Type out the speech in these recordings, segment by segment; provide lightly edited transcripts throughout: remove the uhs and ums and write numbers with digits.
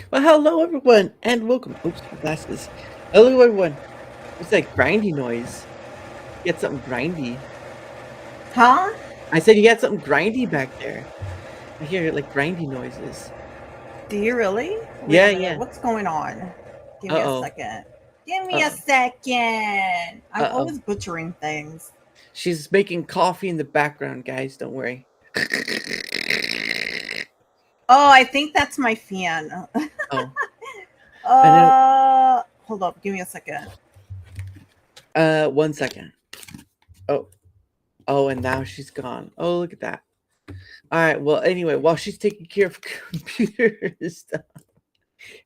Well, hello everyone, and welcome. Oops, my glasses. Hello everyone. What's that grindy noise? You got something grindy. Huh? I said you got something grindy back there. I hear like grindy noises. Do you really? Wait a Yeah, minute. yeah. What's going on? Give me a Uh-oh. second. Give me a Uh-oh. second. I'm Uh-oh. always butchering things. She's making coffee in the background, guys. Don't worry. Oh, I think that's my fan. Oh. I know. Hold up. Give me a second. 1 second. Oh. Oh, and now she's gone. Oh, look at that. All right. Well, anyway, while she's taking care of computer stuff.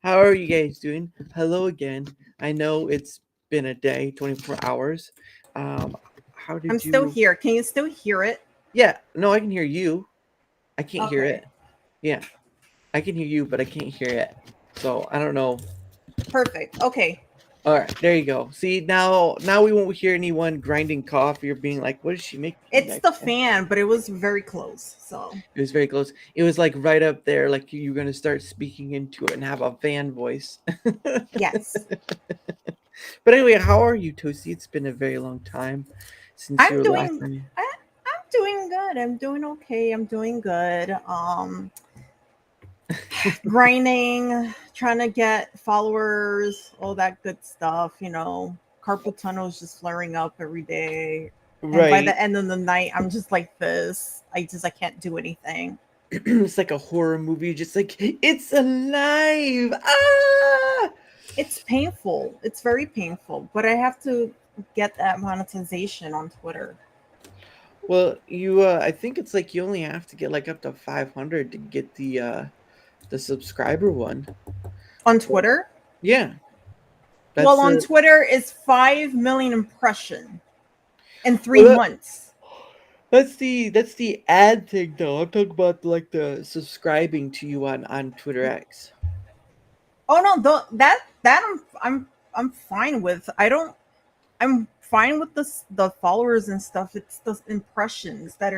How are you guys doing? Hello again. I know it's been a day, 24 hours. Um, how I'm did still you? here. Can you still hear it? Yeah, no, I can hear you. I can't hear Okay. it. Yeah, I can hear you, but I can't hear it. So I don't know. Perfect. Okay. All right, there you go. See, now we won't hear anyone grinding coffee or being like, "What is she making It's back the there?" fan, but it was very close. So, It was very close. It was like right up there, like you're gonna start speaking into it and have a fan voice. yes. But anyway, how are you, Toasty? It's been a very long time since I'm your last doing time. I'm doing good. I'm doing okay. I'm doing good. Grinding, trying to get followers, all that good stuff, carpal tunnel is just flaring up every day. And by Right. the end of the night, I'm just like this. I can't do anything. It's like a horror movie, just like it's alive. Ah! It's painful. It's very painful, but I have to get that monetization on Twitter. Well, you I think it's like you only have to get like up to 500 to get the subscriber one. On Twitter? Yeah. Well, That's on the Twitter is 5 million impression in three well, that, months. that's the ad thing though. I'm talking about like the subscribing to you on Twitter X. Oh no, that I'm fine with. I'm fine with the followers and stuff. It's the impressions that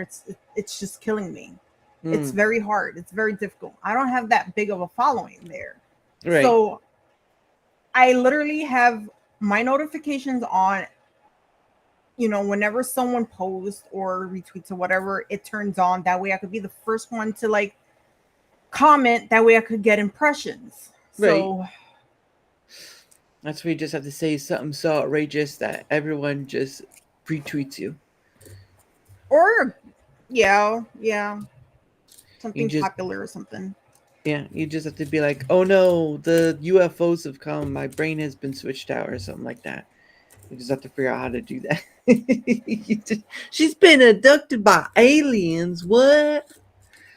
it's just killing me. It's Hmm. very hard. It's very difficult. I don't have that big of a following there. Right. So I literally have my notifications on, whenever someone posts or retweets or whatever, it turns on. That way I could be the first one to like comment. That way I could get impressions. Right. So That's where you just have to say something so outrageous that everyone just retweets you. or yeah, You something just popular or something. Yeah, you just have to be like, "Oh no, the UFOs have come. My brain has been switched out," or something like that. You just have to figure out how to do that. She's been abducted by aliens. What?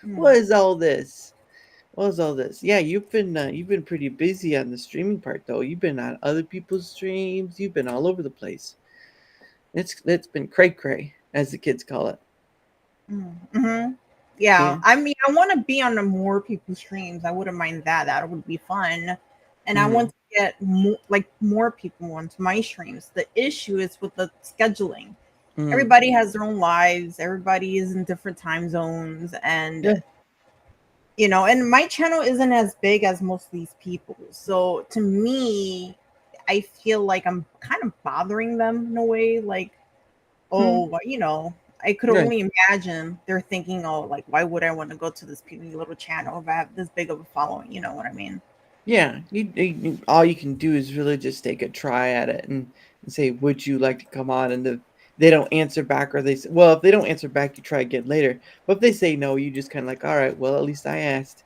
What Mm. is all this? What is all this? Yeah, you've been pretty busy on the streaming part though. You've been on other people's streams. You've been all over the place. It's been cray cray, as the kids call it. Mm-hmm. Yeah, Yeah. I mean, I want to be on the more people streams. I wouldn't mind that. That would be fun, and I Hmm. want to get more people onto my streams. The issue is with the scheduling. Hmm. Everybody has their own lives. Everybody is in different time zones, and Yeah. and my channel isn't as big as most of these people. So to me, I feel like I'm kind of bothering them in a way. Like, Hmm. oh, but I could Right. only imagine they're thinking, oh, like, why would I want to go to this puny little channel if I have this big of a following? You know what I mean? Yeah, all you can do is really just take a try at it and say, "Would you like to come on?" And if they don't answer back, or they say, well, if they don't answer back, you try again later. But if they say no, you just kind of like, "All right, well, at least I asked."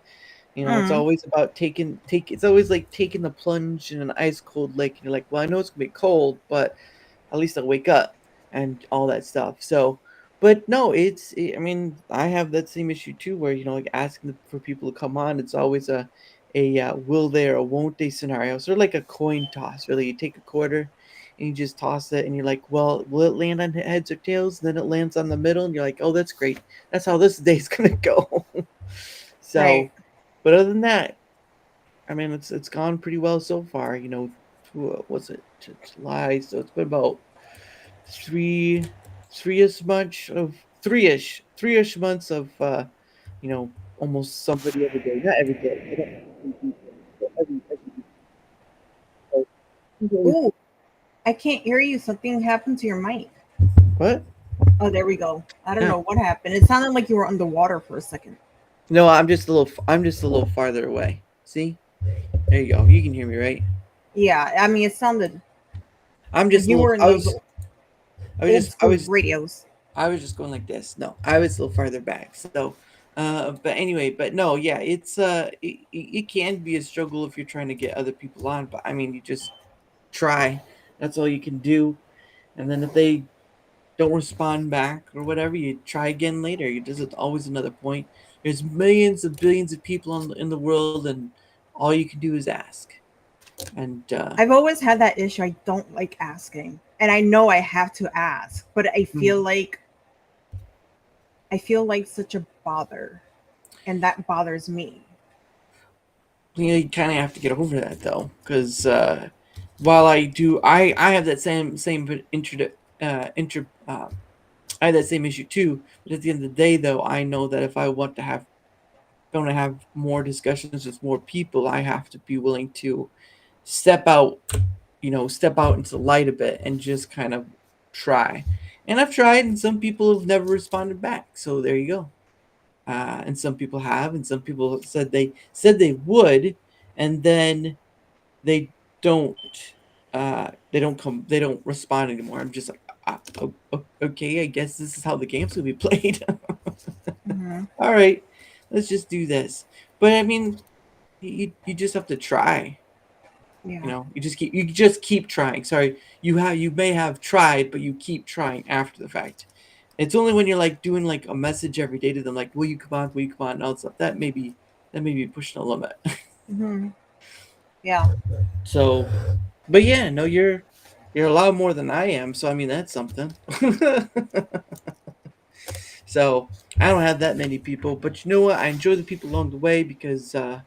It's Mm, always about take. It's always like taking the plunge in an ice cold lake, and you're like, "Well, I know it's gonna be cold, but at least I'll wake up," and all that stuff. So, but no, I mean, I have that same issue too, where like asking for people to come on. It's always a will they or won't they scenario. Sort of like a coin toss, really. You take a quarter and you just toss it, and you're like, well, will it land on heads or tails? And then it lands on the middle, and you're like, oh, that's great. That's how this day's gonna go. right. So, but other than that, I mean, it's gone pretty well so far. Was it July? So it's been about three three-ish much of three-ish months of almost somebody every day. Not every day. I don't know. Oh, I can't hear you. Something happened to your mic. What? Oh, there we go. I don't Yeah. know what happened. It sounded like you were underwater for a second. No, I'm just a little farther away. See? There you go. You can hear me, right? Yeah, I mean, it sounded I'm like just a you little. were in those old school radios. I was just going like this. No, I was a little farther back. So, but anyway, but no, yeah, it can be a struggle if you're trying to get other people on. But I mean, you just try. That's all you can do. And then if they don't respond back or whatever, you try again later. There's always another point. There's millions of billions of people in the world, and all you can do is ask. And I've always had that issue. I don't like asking, and I know I have to ask, but I feel like such a bother, and that bothers me. you kind of have to get over that though, because while I have that same I have that same issue too. But at the end of the day, though, I know that if I want to have more discussions with more people, I have to be willing to step out, step out into the light a bit and just kind of try. And I've tried, and some people have never responded back. So there you go. And some people have, and some people said they would, and then they don't. They don't respond anymore. I'm just like, okay, I guess this is how the game's gonna be played. Hmm. All right, let's just do this. But I mean, you just have to try. Yeah. You just keep trying. Sorry, you may have tried, but you keep trying after the fact. It's only when you're like doing like a message every day to them, like, will you come on, and all that stuff. That may be pushing the limit. Hmm. Yeah. So, but yeah, no, you're a lot more than I am. So I mean, that's something. So I don't have that many people, but you know what? I enjoy the people along the way because uh,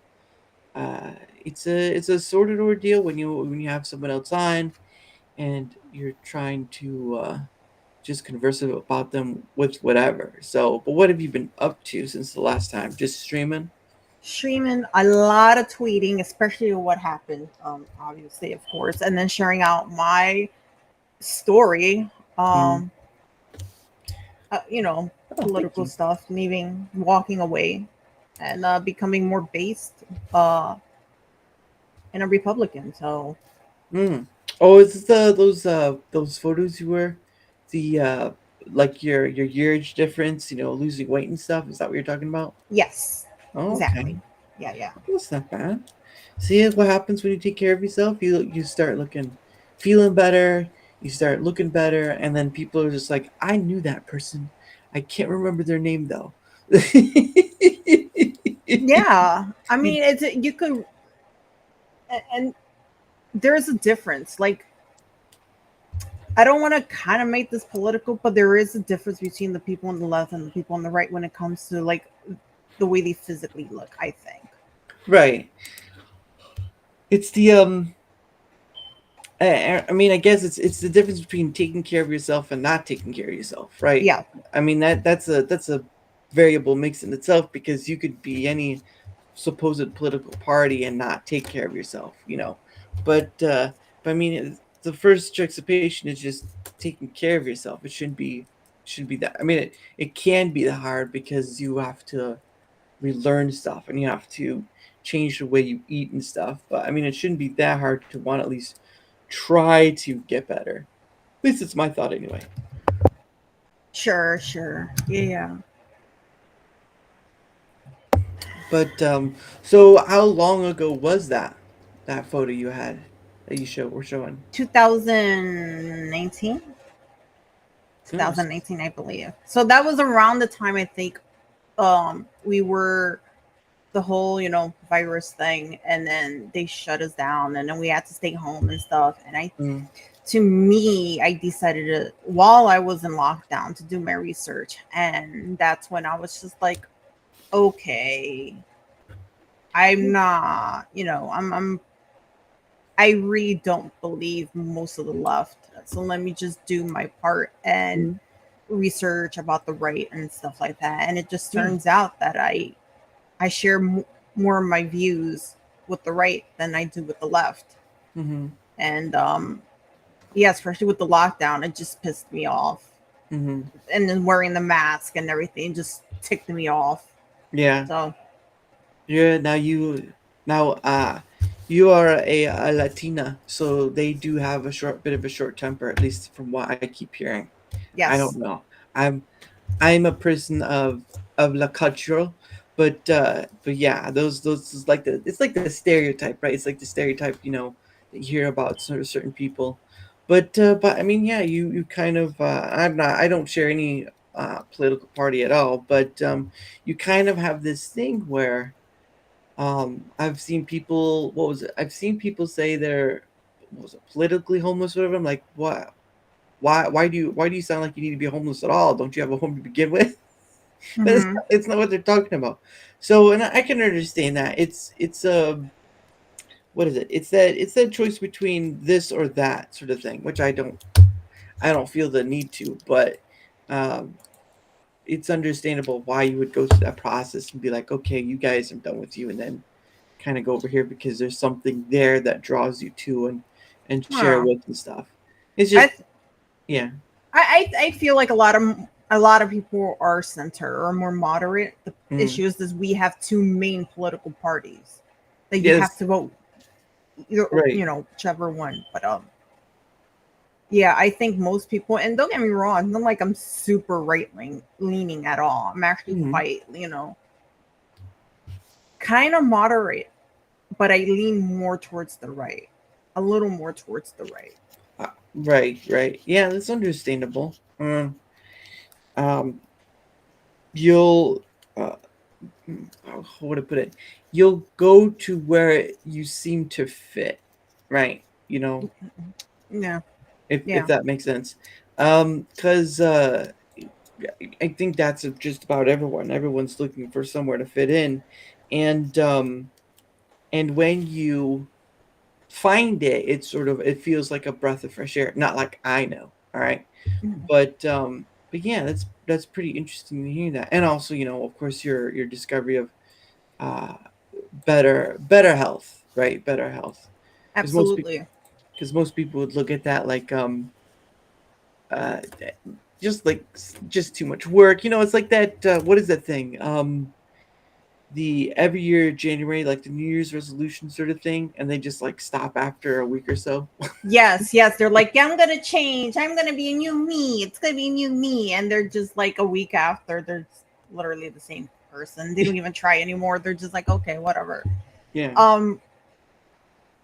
it's a sort of ordeal when you have someone else on and you're trying to just converse about them with whatever. So, but what have you been up to since the last time? Just streaming? Streaming a lot of tweeting, especially what happened, obviously, of course, and then sharing out my story, Mm. um, you know, Oh, thank political you. stuff, leaving, walking away, and becoming more based uh, in a Republican. So, Mm. Oh, is this those photos you were the like your yearage difference, losing weight and stuff? Is that what you're talking about? yes, Oh, okay. exactly. Yeah, yeah. That's not bad. See what happens when you take care of yourself? You start feeling better. You start looking better, and then people are just like, I knew that person. I can't remember their name though. Yeah, I mean, it's you could, and there's a difference. Like, I don't want to kind of make this political, but there is a difference between the people on the left and the people on the right when it comes to like the way they physically look, I think. Right. It's the I mean, I guess it's the difference between taking care of yourself and not taking care of yourself, right? Yeah, I mean that's a variable mix in itself because you could be any supposed political party and not take care of yourself. But I mean, the first juxtaposition is just taking care of yourself. It shouldn't be that. I mean, it can be that hard because you have to relearn stuff and you have to change the way you eat and stuff. But I mean, it shouldn't be that hard to want to at least try to get better. At least it's my thought anyway. sure, sure. Yeah. But so how long ago was that photo you had that were showing? 2019? Oh, 2019, I believe. So that was around the time I think we were the whole, virus thing, and then they shut us down and then we had to stay home and stuff. And mm, to me, I decided to, while I was in lockdown, to do my research. And that's when I was just like, okay, I'm not, I really don't believe most of the left. So let me just do my part and mm, research about the right and stuff like that. And it just yeah. turns out that I share more of my views with the right than I do with the left. Mm-hmm. And yeah, especially with the lockdown, it just pissed me off. Mm-hmm. And then wearing the mask and everything just ticked me off. Yeah. So Yeah. Now you are a Latina, so they do have a short bit of a short temper, at least from what I keep hearing. I don't yes. know. I'm I'm a person of la culture, but yeah, those is like the it's like the stereotype, right? It's like the stereotype, that you hear about sort of certain people. But I mean, yeah, you kind of I don't share any political party at all, but you kind of have this thing where I've seen people what was it? I've seen people say they're what was it, politically homeless or whatever. I'm like, what? Why do you sound like you need to be homeless at all? Don't you have a home to begin with? But Mm-hmm. it's not what they're talking about. So, and I can understand that. It's what is it? It's that choice between this or that sort of thing, which I don't feel the need to, but um, it's understandable why you would go through that process and be like, okay, you guys, I'm done with you, and then kind of go over here because there's something there that draws you to and share Huh. with and stuff. It's I, just yeah. I feel like a lot of people are center or more moderate. The Mm. issue is we have two main political parties that you have Yes, to vote either, right. whichever one. But yeah, I think most people, and don't get me wrong, it's not like I'm super leaning at all. I'm actually Mhm. quite, kind of moderate, but I lean more towards the right, a little more towards the right. Right, right. Yeah, that's understandable. Um, you'll, uh, how would I put it? You'll go to where you seem to fit, right? Yeah, If yeah, that makes sense. Because I think that's just about everyone. Everyone's looking for somewhere to fit in, and when you find it, it feels like a breath of fresh air. Not like I know, all right, mm, but yeah, that's pretty interesting to hear that. And also, of course, your discovery of uh better health, right? Better health, because absolutely. most people would look at that like uh just too much work. It's like that. What is that thing? The every year January, like the New Year's resolution sort of thing, and they just like stop after a week or so. Yes, yes, they're like, yeah, I'm gonna change. I'm gonna be a new me. It's gonna be a new me, and they're just like a week after, they're literally the same person. They don't even try anymore. They're just like, okay, whatever. Yeah. Um,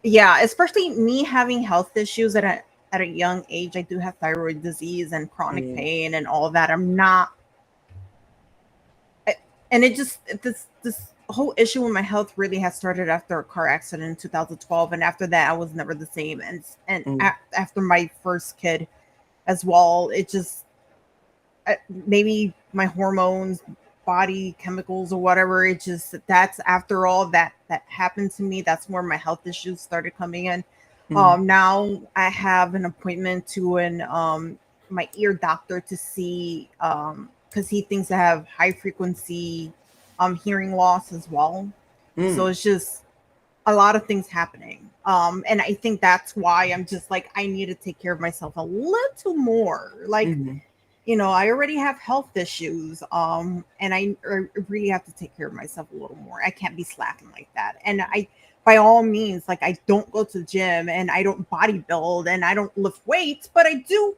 yeah, especially me having health issues at a young age. I do have thyroid disease and chronic Mm, pain and all that. I'm not, and it just this whole issue with my health really has started after a car accident in 2012, and after that, I was never the same. mm, After my first kid as well, it just maybe my hormones, body chemicals, or whatever. It just that's after all that happened to me. That's where my health issues started coming in. mm, Now I have an appointment to an my ear doctor to see because he thinks I have high frequency hearing loss as well. So mm, it's just a lot of things happening. And I think that's why I'm just like I need to take care of myself a little more. Like, mm, I already have health issues, and I really have to take care of myself a little more. I can't be slacking like that. And by all means, like I don't go to the gym and I don't bodybuild and I don't lift weights, but I do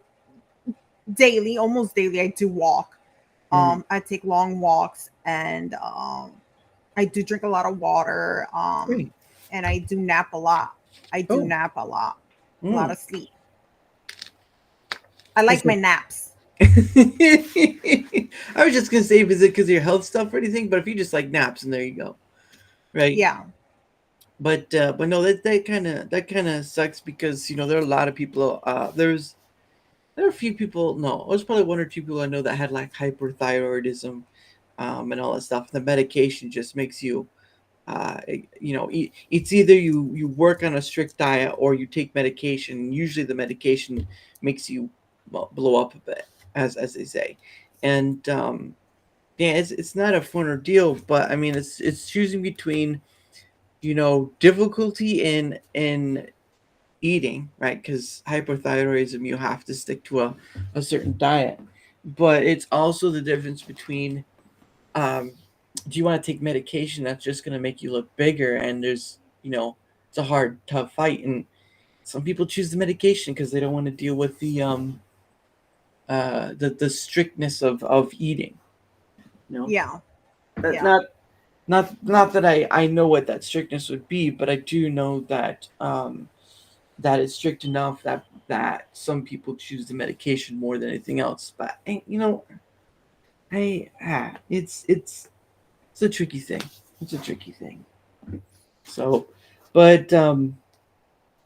daily, almost daily. I do walk. mm. I take long walks, and I do drink a lot of water. Great. And I do nap a lot. I do Oh, nap a lot mm. of sleep. I That's like my like naps. I was just gonna say, is it because of your health stuff or anything? But if you just like naps, and there you go, right? Yeah. But no, that kind of sucks because there are a lot of people. There are a few people. No, there's probably one or two people I know that had like hyperthyroidism, and all that stuff. The medication just makes you it's either you work on a strict diet or you take medication. Usually the medication makes you, well, blow up a bit, as they say. And yeah, it's not a fun ordeal, but I mean it's choosing between difficulty in eating, right? Because hypothyroidism, you have to stick to a certain diet. But it's also the difference between do you want to take medication that's just going to make you look bigger? And there's, it's a hard, tough fight. And some people choose the medication because they don't want to deal with the strictness of eating. Yeah. That, Yeah. not that I know what that strictness would be, but I do know that that is strict enough that some people choose the medication more than anything else. But it's a tricky thing. It's a tricky thing. So, but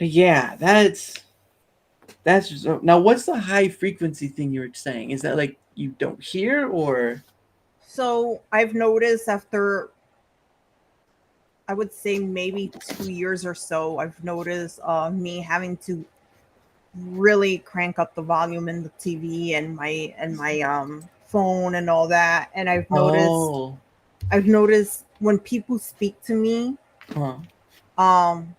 yeah, that's just, now. What's the high frequency thing you were saying? Is that like you don't hear, or? So I've noticed after, I would say maybe 2 years or so, I've noticed me having to really crank up the volume in the TV and my phone and all that. And Oh, I've noticed when people speak to me, um,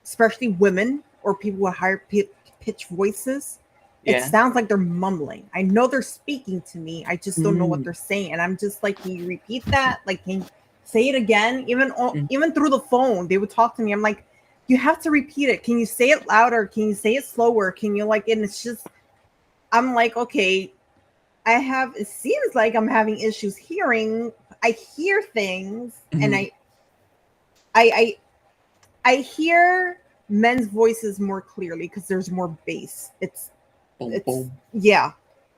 especially women or people with higher pitch voices, it yeah. sounds like they're mumbling. I know they're speaking to me. I just don't know what they're saying. And I'm just like, can you repeat that? Like, can you say it again? Even through the phone, they would talk to me. I'm like, you have to repeat it. Can you say it louder? Can you say it slower? Can you like, and it's just, I'm like, okay, it seems like I'm having issues hearing. I hear things and I hear men's voices more clearly because there's more bass. It's yeah.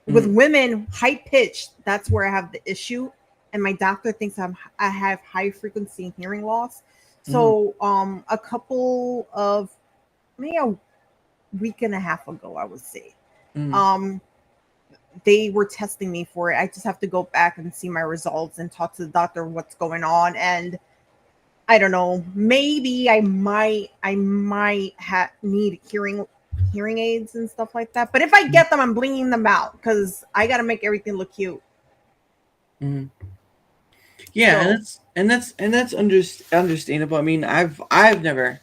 With women, high pitched, that's where I have the issue. And my doctor thinks I have high frequency hearing loss. So a couple of maybe a week and a half ago, I would say, they were testing me for it. I just have to go back and see my results and talk to the doctor what's going on. And I don't know, maybe I might need hearing aids and stuff like that. But if I get them, I'm blinging them out because I got to make everything look cute. Yeah, so, and that's understandable. I mean, I've never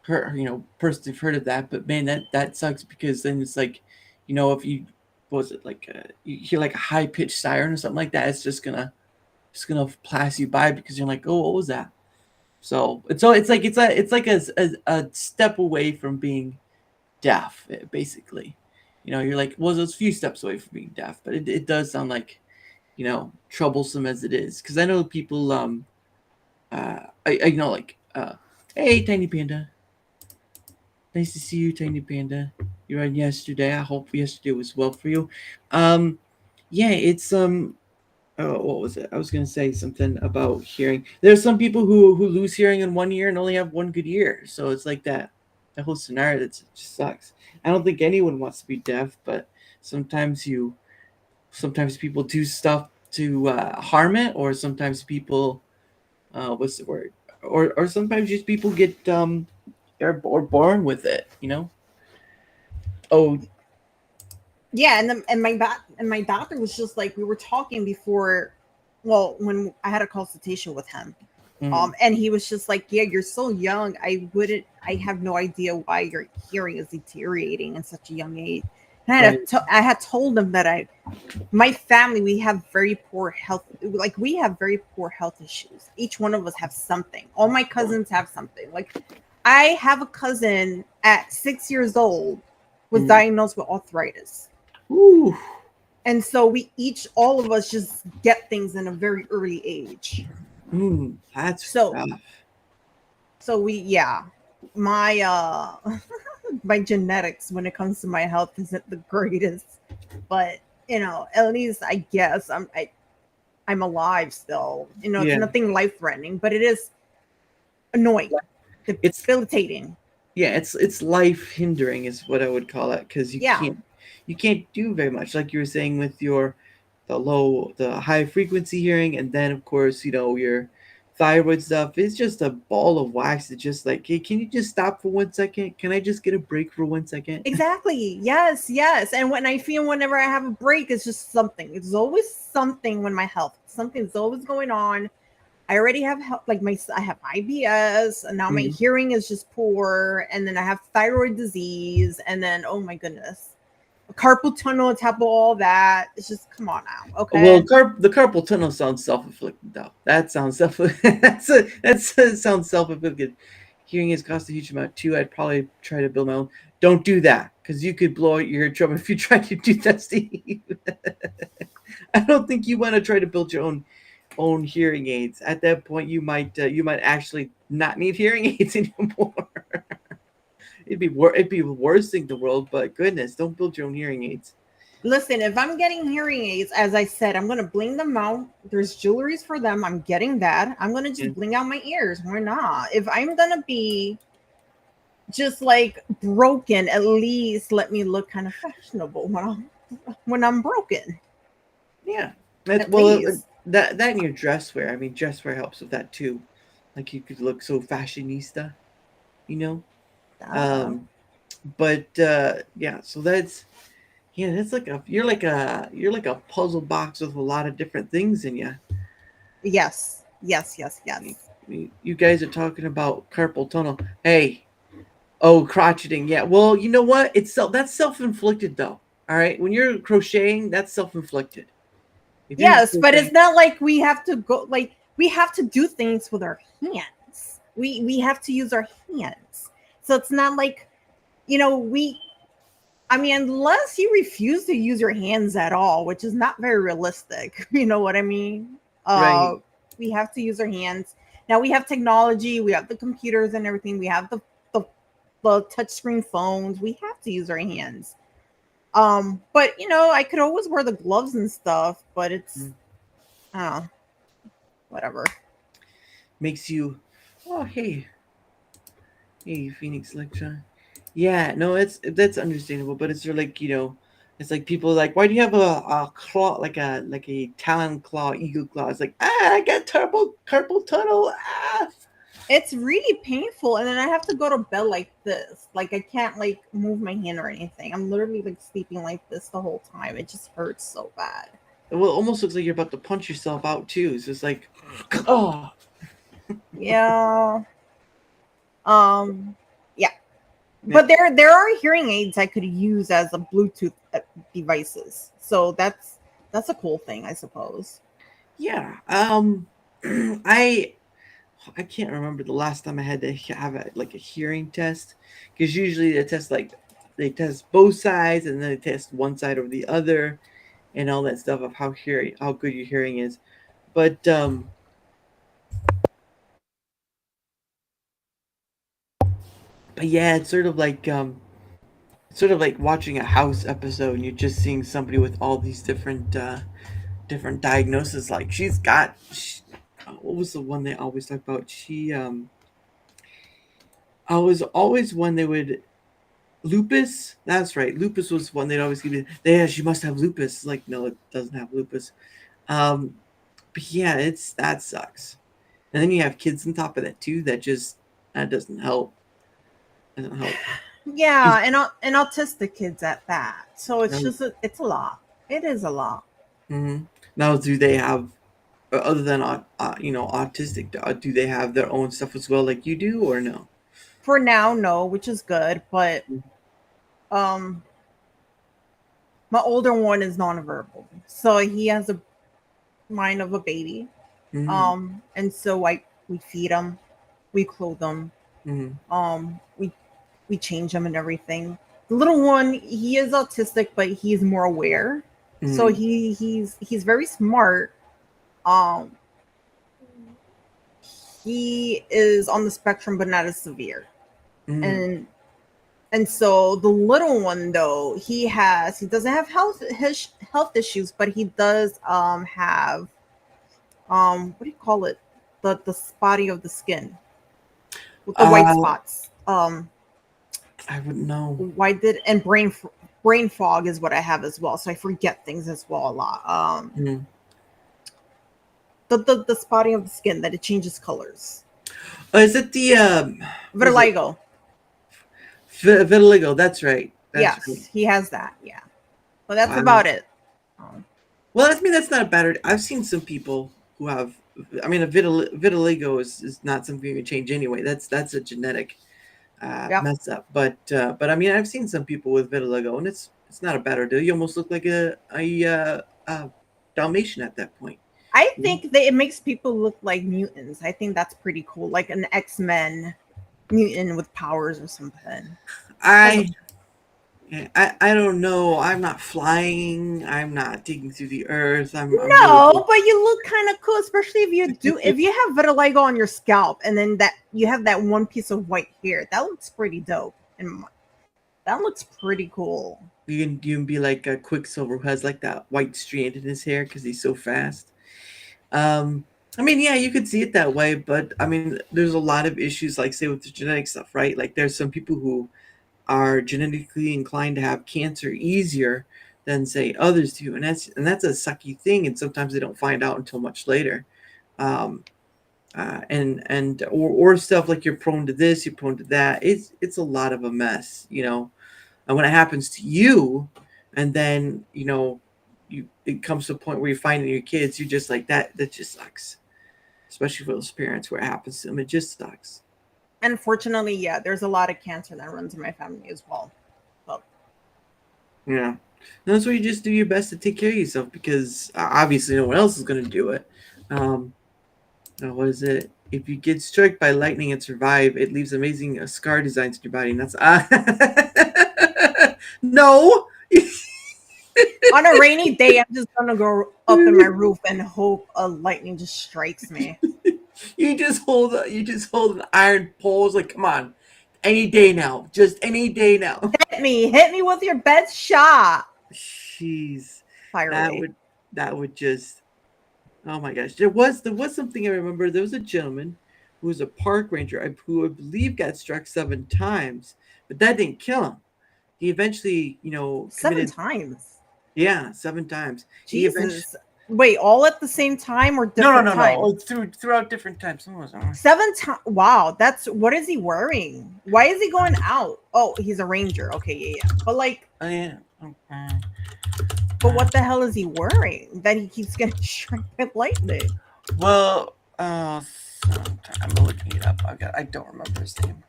heard, personally heard of that, but man, that sucks because then it's like, if you, what was it, like you hear like a high pitched siren or something like that, it's just gonna pass you by because you're like, oh, what was that? So it's like a step away from being deaf, basically. You're like, well, there's a few steps away from being deaf, but it does sound like, troublesome as it is. Because I know people, I know, like, hey, Tiny Panda. Nice to see you, Tiny Panda. You were on yesterday. I hope yesterday was well for you. Yeah, it's oh, what was it? I was gonna say something about hearing. There's some people who lose hearing in 1 year and only have one good ear. So it's like that whole scenario that just sucks. I don't think anyone wants to be deaf, but sometimes people do stuff to harm it, or sometimes people, what's the word? Or sometimes just people get are born with it, Oh, yeah, and my doctor was just like, we were talking before, well, when I had a consultation with him, and he was just like, yeah, you're so young. I have no idea why your hearing is deteriorating at such a young age. And I had told him that my family, we have very poor health. Like, we have very poor health issues. Each one of us have something. All my cousins have something. Like, I have a cousin at 6 years old was diagnosed with arthritis. Ooh. And so all of us just get things in a very early age. That's so rough. So my my genetics when it comes to my health isn't the greatest, but at least I guess I'm alive still. It's nothing life threatening, but it is annoying. It's debilitating. Yeah, it's life hindering is what I would call it, because you can't do very much, like you were saying with the high frequency hearing, and then of course your thyroid stuff is just a ball of wax. It's just like, hey, can you just stop for 1 second? Can I just get a break for 1 second? Exactly. Yes. And whenever I have a break, it's just something. It's always something when my health. Something's always going on. I already have like I have IBS, and now my hearing is just poor, and then I have thyroid disease, and then oh my goodness, a carpal tunnel on top of all that. It's just come on now, okay? Well, the carpal tunnel sounds self-inflicted, though. That sounds sounds self-inflicted. Hearing aids cost a huge amount too. I'd probably try to build my own. Don't do that, because you could blow out your eardrum if you try to do that, Steve. I don't think you want to try to build your own hearing aids. At that point, you might actually not need hearing aids anymore. It'd be the worst thing in the world, but goodness, don't build your own hearing aids. Listen, if I'm getting hearing aids, as I said, I'm gonna bling them out. There's jewelries for them. I'm getting that. I'm gonna just bling out my ears. Why not? If I'm gonna be just like broken, at least let me look kind of fashionable when I'm broken. Yeah, that and your dress wear. I mean, dress wear helps with that too. Like you could look so fashionista, you know. But yeah, so that's like you're like a puzzle box with a lot of different things in you. Yes. You guys are talking about carpal tunnel. Hey, crotcheting. Yeah. Well, you know what? That's self-inflicted though. All right. When you're crocheting, that's self-inflicted. Yes, but it's not like we have to go. Like we have to do things with our hands. We have to use our hands. So it's not like, I mean, unless you refuse to use your hands at all, which is not very realistic. You know what I mean? Right. We have to use our hands. Now we have technology. We have the computers and everything. We have the touchscreen phones. We have to use our hands. But I could always wear the gloves and stuff, but it's whatever. Makes you hey Phoenix Electron. Yeah, no, that's understandable, but it's like, it's like people are like, why do you have a claw, like a talon claw, eagle claw? It's like, I got carpal tunnel. It's really painful, and then I have to go to bed like this. Like I can't like move my hand or anything. I'm literally like sleeping like this the whole time. It just hurts so bad. Well, it almost looks like you're about to punch yourself out too. So it's like, oh. Yeah. Yeah. But there are hearing aids I could use as a Bluetooth devices. So that's a cool thing, I suppose. Yeah. I can't remember the last time I had to have a hearing test, because usually they test both sides and then they test one side over the other and all that stuff of how good your hearing is. But yeah, it's sort of like watching a House episode and you're just seeing somebody with all these different diagnoses. Like what was the one they always talk about? I was always one they would lupus. That's right. Lupus was one they'd always give me. She must have lupus. Like, no, it doesn't have lupus. But yeah, that sucks. And then you have kids on top of that too. That doesn't help. Yeah, and autistic kids at that. So it's just it's a lot. It is a lot. Mm-hmm. Now, do they have, other than autistic, do they have their own stuff as well, like you do, or no? For now, no, which is good. But my older one is nonverbal, so he has a mind of a baby. Mm-hmm. And so we feed him, we clothe him, mm-hmm. We change him and everything. The little one, he is autistic, but he's more aware. Mm-hmm. So he's very smart. He is on the spectrum, but not as severe. Mm-hmm. And so the little one, though, he doesn't have health issues, but he does have what do you call it? The spotting of the skin with the white spots. I wouldn't know. And brain fog is what I have as well. So I forget things as well a lot. The spotting of the skin, that it changes colors. Is it the vitiligo? Vitiligo, that's right. Yes, right. He has that. Yeah, but that's about it. Well, I mean, that's not a bad. I've seen some people who have I mean, vitiligo is not something you can change anyway. That's a genetic Yep. mess up. But I mean, I've seen some people with vitiligo, and it's not a bad ordeal. You almost look like a Dalmatian at that point. I think that it makes people look like mutants. I think that's pretty cool, like an X-Men mutant with powers or something. I I don't know. I'm not flying. I'm not digging through the earth. I'm really No, but you look kind of cool, especially if you have vitiligo on your scalp and then that you have that one piece of white hair. That looks pretty dope, and that looks pretty cool. you can be like a Quicksilver who has like that white strand in his hair because he's so fast. Um, I mean, yeah, you could see it that way, but I mean, there's a lot of issues, like say with the genetic stuff, right? Like there's some people who are genetically inclined to have cancer easier than say others do, and that's a sucky thing, and sometimes they don't find out until much later. Um, or stuff like you're prone to this, you're prone to that. It's a lot of a mess, you know. And when it happens to you, and then it comes to a point where you're finding your kids, you're just like that just sucks, especially for those parents where it happens to them. It just sucks. Unfortunately, yeah, there's a lot of cancer that runs in my family as well. But Yeah, and that's why you just do your best to take care of yourself, because obviously no one else is going to do it. What is it? If you get struck by lightning and survive, it leaves amazing scar designs in your body. And that's no. on a rainy day, I'm just gonna go up in my roof and hope a lightning just strikes me. You just hold an iron pole. It's like, come on, any day now, just any day now. Hit me with your best shot. Jeez, Fire away. that would just, oh my gosh. There was something I remember. There was a gentleman who was a park ranger who I believe got struck 7 times, but that didn't kill him. He eventually, Seven committed. times. Yeah, 7 times. He Jesus. Wait, all at the same time or no, different no, times? throughout different times. 7 times. Wow, that's what is he wearing? Why is he going out? Oh, he's a ranger. Okay, yeah. But like, Oh yeah. Okay. but what the hell is he wearing that he keeps getting struck by lightning? Well, I'm looking it up. I don't remember his name.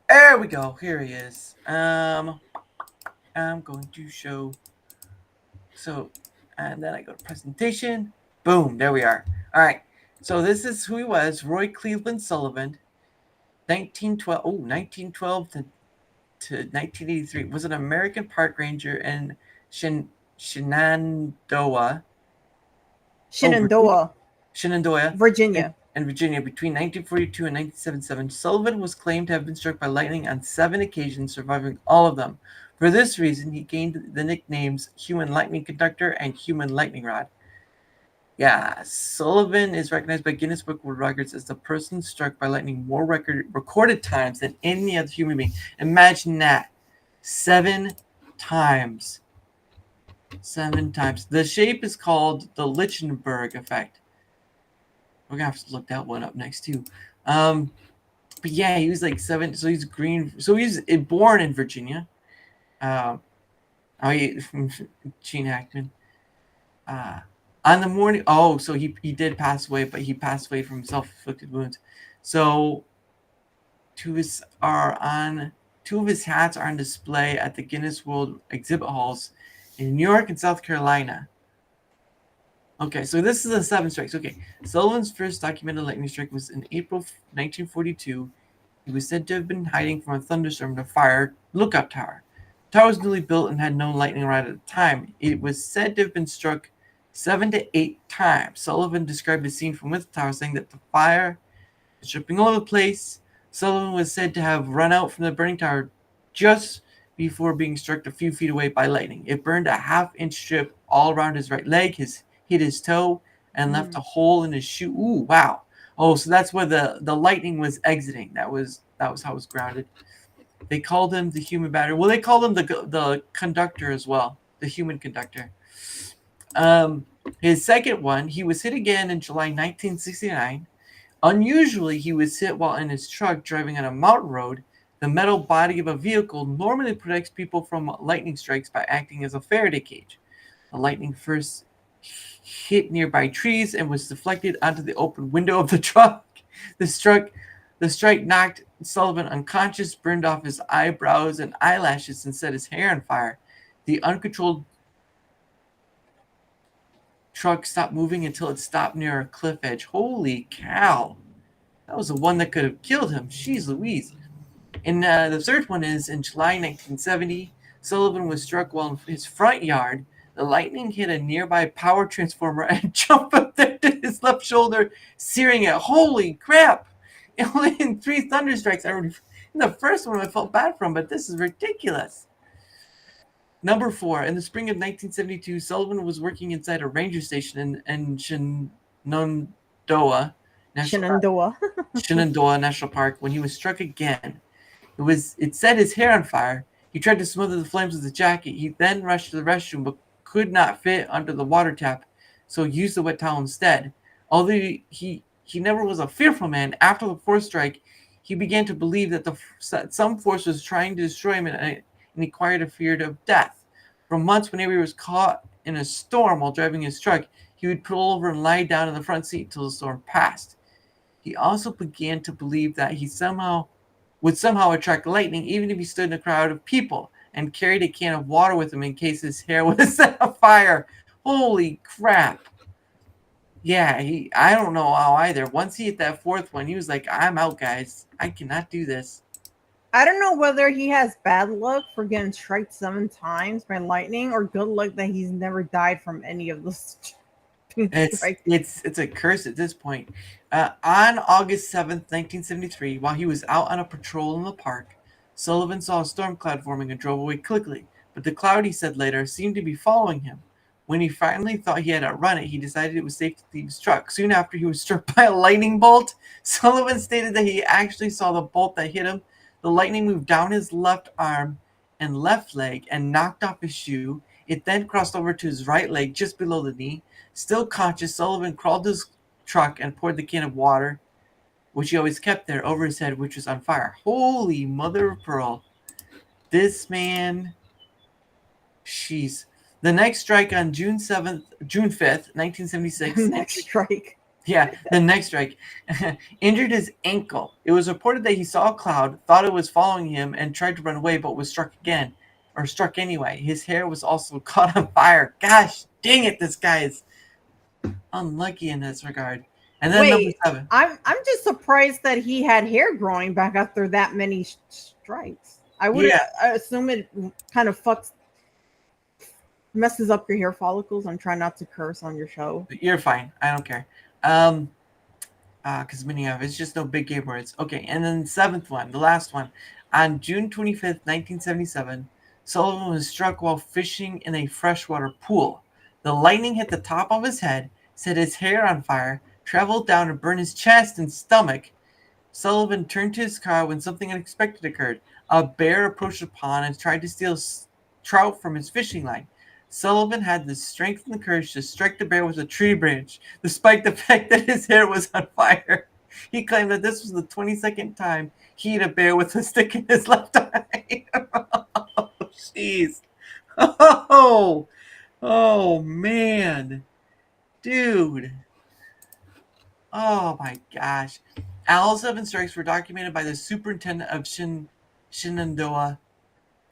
There we go. Here he is. I'm going to show. So, and then I go to presentation. Boom. There we are. All right. So this is who he was. Roy Cleveland Sullivan, 1912 to 1983. Was an American park ranger in Shenandoah, Virginia. In Virginia between 1942 and 1977. Sullivan was claimed to have been struck by lightning on 7 occasions, surviving all of them. For this reason, he gained the nicknames Human Lightning Conductor and Human Lightning Rod. Yeah, Sullivan is recognized by Guinness Book of World Records as the person struck by lightning more recorded times than any other human being. Imagine that. 7 times. 7 times. The shape is called the Lichtenberg effect. We're gonna have to look that one up next too. But yeah, he was like 7. So he's green. So he's born in Virginia. Gene Hackman. On the morning. Oh, so he did pass away, but he passed away from self-inflicted wounds. So two of his hats are on display at the Guinness World Exhibit Halls in New York and South Carolina. Okay, so this is the 7 strikes. Okay, Sullivan's first documented lightning strike was in April 1942. He was said to have been hiding from a thunderstorm in a fire lookout tower. The tower was newly built and had no lightning rod at the time. It was said to have been struck 7 to 8 times. Sullivan described the scene from within the tower, saying that the fire was dripping all over the place. Sullivan was said to have run out from the burning tower just before being struck a few feet away by lightning. It burned a half-inch strip all around his right leg, hit his toe, and left a hole in his shoe. Ooh, wow. Oh, so that's where the lightning was exiting. That was how it was grounded. They called him the human battery. Well, they called him the conductor as well, the human conductor. His second one, he was hit again in July 1969. Unusually, he was hit while in his truck driving on a mountain road. The metal body of a vehicle normally protects people from lightning strikes by acting as a Faraday cage. The lightning first hit nearby trees and was deflected onto the open window of the truck. The strike knocked Sullivan unconscious, burned off his eyebrows and eyelashes, and set his hair on fire. The uncontrolled truck stopped moving until it stopped near a cliff edge. Holy cow! That was the one that could have killed him. Jeez Louise. And the third one is in July 1970. Sullivan was struck while in his front yard. The lightning hit a nearby power transformer and jumped up there to his left shoulder, searing it. Holy crap! Only in 3 thunderstrikes. In the first one I felt bad from, but this is ridiculous. Number 4. In the spring of 1972, Sullivan was working inside a ranger station in Shenandoah National Park when he was struck again. It set his hair on fire. He tried to smother the flames with his jacket. He then rushed to the restroom but could not fit under the water tap, so used the wet towel instead. Although he never was a fearful man, after the 4th strike, he began to believe that some force was trying to destroy him and acquired a fear of death. For months, whenever he was caught in a storm while driving his truck, he would pull over and lie down in the front seat until the storm passed. He also began to believe that he would somehow attract lightning, even if he stood in a crowd of people, and carried a can of water with him in case his hair was set on fire. Holy crap. Yeah, I don't know how either. Once he hit that 4th one, he was like, I'm out, guys. I cannot do this. I don't know whether he has bad luck for getting struck 7 times by lightning or good luck that he's never died from any of those. It's a curse at this point. On August 7th, 1973, while he was out on a patrol in the park, Sullivan saw a storm cloud forming and drove away quickly, but the cloud, he said later, seemed to be following him. When he finally thought he had outrun it, he decided it was safe to leave his truck. Soon after he was struck by a lightning bolt, Sullivan stated that he actually saw the bolt that hit him. The lightning moved down his left arm and left leg and knocked off his shoe. It then crossed over to his right leg just below the knee. Still conscious, Sullivan crawled to his truck and poured the can of water, which he always kept there, over his head, which was on fire. Holy mother of pearl. This man, jeez. The next strike on June 5th, 1976. Next strike. Yeah, the next strike. Injured his ankle. It was reported that he saw a cloud, thought it was following him, and tried to run away, but was struck anyway. His hair was also caught on fire. Gosh dang it, this guy is unlucky in this regard. And then number 7. I'm just surprised that he had hair growing back after that many strikes. I would assume it kind of messes up your hair follicles. I'm trying not to curse on your show. You're fine. I don't care. Because many of it's just no big game words. Okay, and then the 7th one, the last one. On June 25th, 1977, Sullivan was struck while fishing in a freshwater pool. The lightning hit the top of his head, set his hair on fire, traveled down and burned his chest and stomach. Sullivan turned to his car when something unexpected occurred. A bear approached the pond and tried to steal trout from his fishing line. Sullivan had the strength and the courage to strike the bear with a tree branch, despite the fact that his hair was on fire. He claimed that this was the 22nd time he hit a bear with a stick in his left eye. Oh, jeez. Oh, man. Dude. Oh, my gosh. All 7 strikes were documented by the superintendent of Shenandoah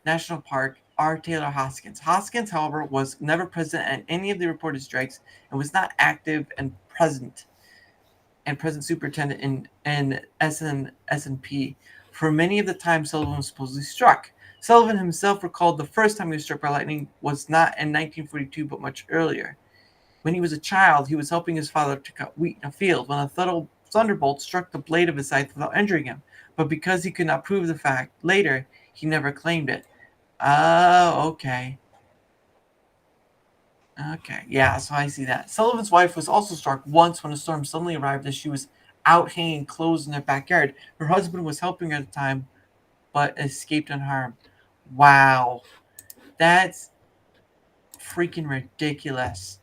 National Park, R. Taylor Hoskins. Hoskins, however, was never present at any of the reported strikes and was not active and present superintendent in S&P for many of the time Sullivan was supposedly struck. Sullivan himself recalled the first time he was struck by lightning was not in 1942 but much earlier. When he was a child, he was helping his father to cut wheat in a field when a thunderbolt struck the blade of his scythe without injuring him. But because he could not prove the fact later, he never claimed it. Oh, okay. Okay, yeah, so I see that. Sullivan's wife was also struck once when a storm suddenly arrived as she was out hanging clothes in their backyard. Her husband was helping her at the time, but escaped unharmed. Wow. That's freaking ridiculous.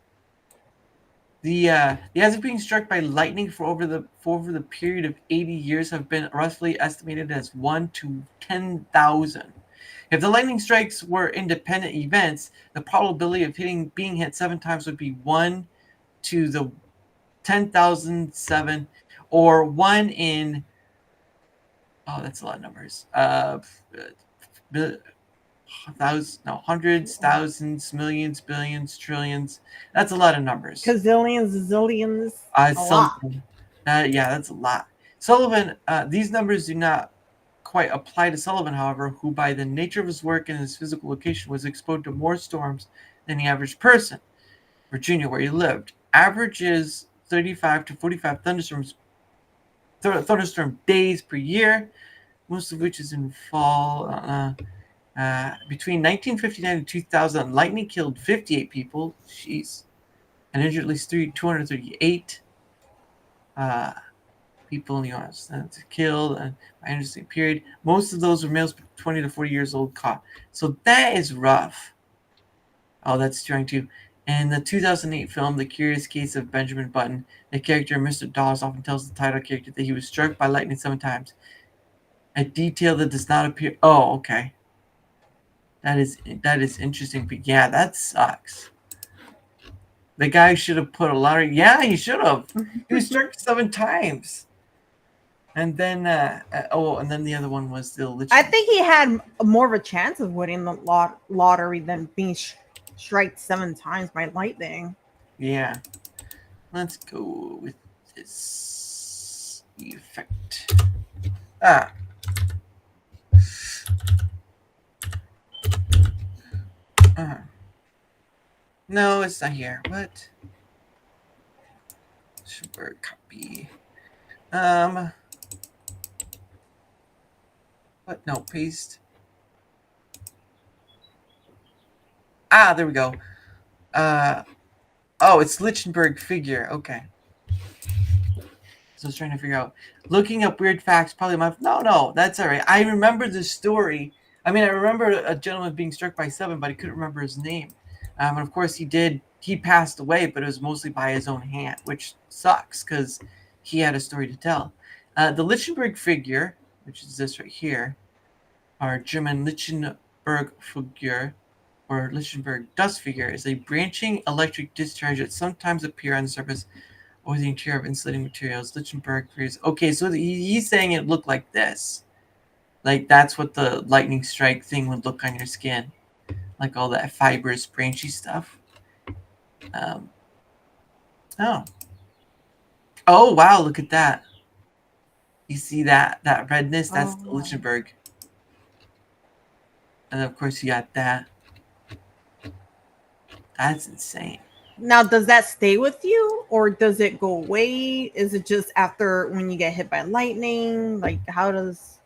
The odds of being struck by lightning for over the period of 80 years have been roughly estimated as 1 to 10,000. If the lightning strikes were independent events, the probability of being hit 7 times would be 1 to the 10,007, or 1 in, oh, that's a lot of numbers. Hundreds, thousands, millions, billions, trillions. That's a lot of numbers. Gazillions, zillions, a lot. Something. Yeah, that's a lot. Sullivan, these numbers do not quite apply to Sullivan, however, who by the nature of his work and his physical location was exposed to more storms than the average person. Virginia, where he lived, averages 35 to 45 thunderstorm days per year, most of which is in fall. Between 1959 and 2000, lightning killed 58 people. Jeez. And injured at least 238 people in the U.S. That's killed by interesting period. Most of those were males 20 to 40 years old caught. So that is rough. Oh, that's trying to. In the 2008 film, The Curious Case of Benjamin Button, the character Mr. Dawes often tells the title character that he was struck by lightning 7 times. A detail that does not appear. Oh, okay. That is interesting. But yeah, that sucks. The guy should have put a lot of. Yeah, he should have. He was struck 7 times. And then, and then the other one was the. I think he had more of a chance of winning the lottery than being struck 7 times by lightning. Yeah. Let's go with this effect. No, it's not here. What? Super copy. What? No, paste. There we go. Oh, it's Lichtenberg figure. Okay. So I was trying to figure out. Looking up weird facts, probably my. No, that's all right. I remember the story. I mean, I remember a gentleman being struck by 7, but I couldn't remember his name. And of course, he passed away, but it was mostly by his own hand, which sucks because he had a story to tell. The Lichtenberg figure, which is this right here, or German Lichtenberg figure, or Lichtenberg dust figure, is a branching electric discharge that sometimes appear on the surface or the interior of insulating materials. Lichtenberg figures. Okay, so he's saying it looked like this. Like that's what the lightning strike thing would look on your skin. Like all that fibrous, branchy stuff. Oh, wow, look at that. You see that redness? That's the Lichtenberg. And of course you got that. That's insane. Now, does that stay with you or does it go away? Is it just after when you get hit by lightning? Like, how does...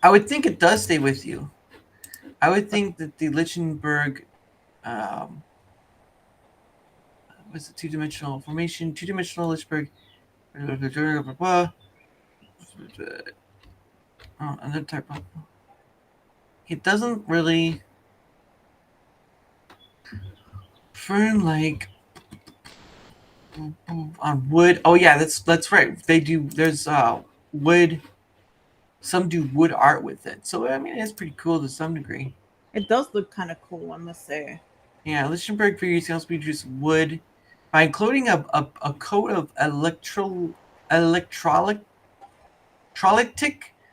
I would think it does stay with you. I would think that the Lichtenberg was a two-dimensional formation, two-dimensional Lichtenberg. Another type of... It doesn't really... Fern like on wood. Oh yeah, that's right. They do. There's wood. Some do wood art with it. So I mean, it's pretty cool to some degree. It does look kind of cool, I must say. Yeah, Lichtenberg figures can also produce wood by including a coat of electrolytic